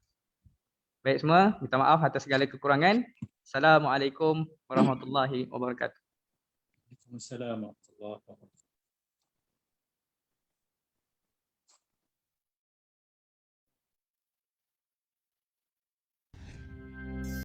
Baik semua, minta maaf atas segala kekurangan. Assalamualaikum warahmatullahi wabarakatuh. Waalaikumsalam warahmatullahi wabarakatuh.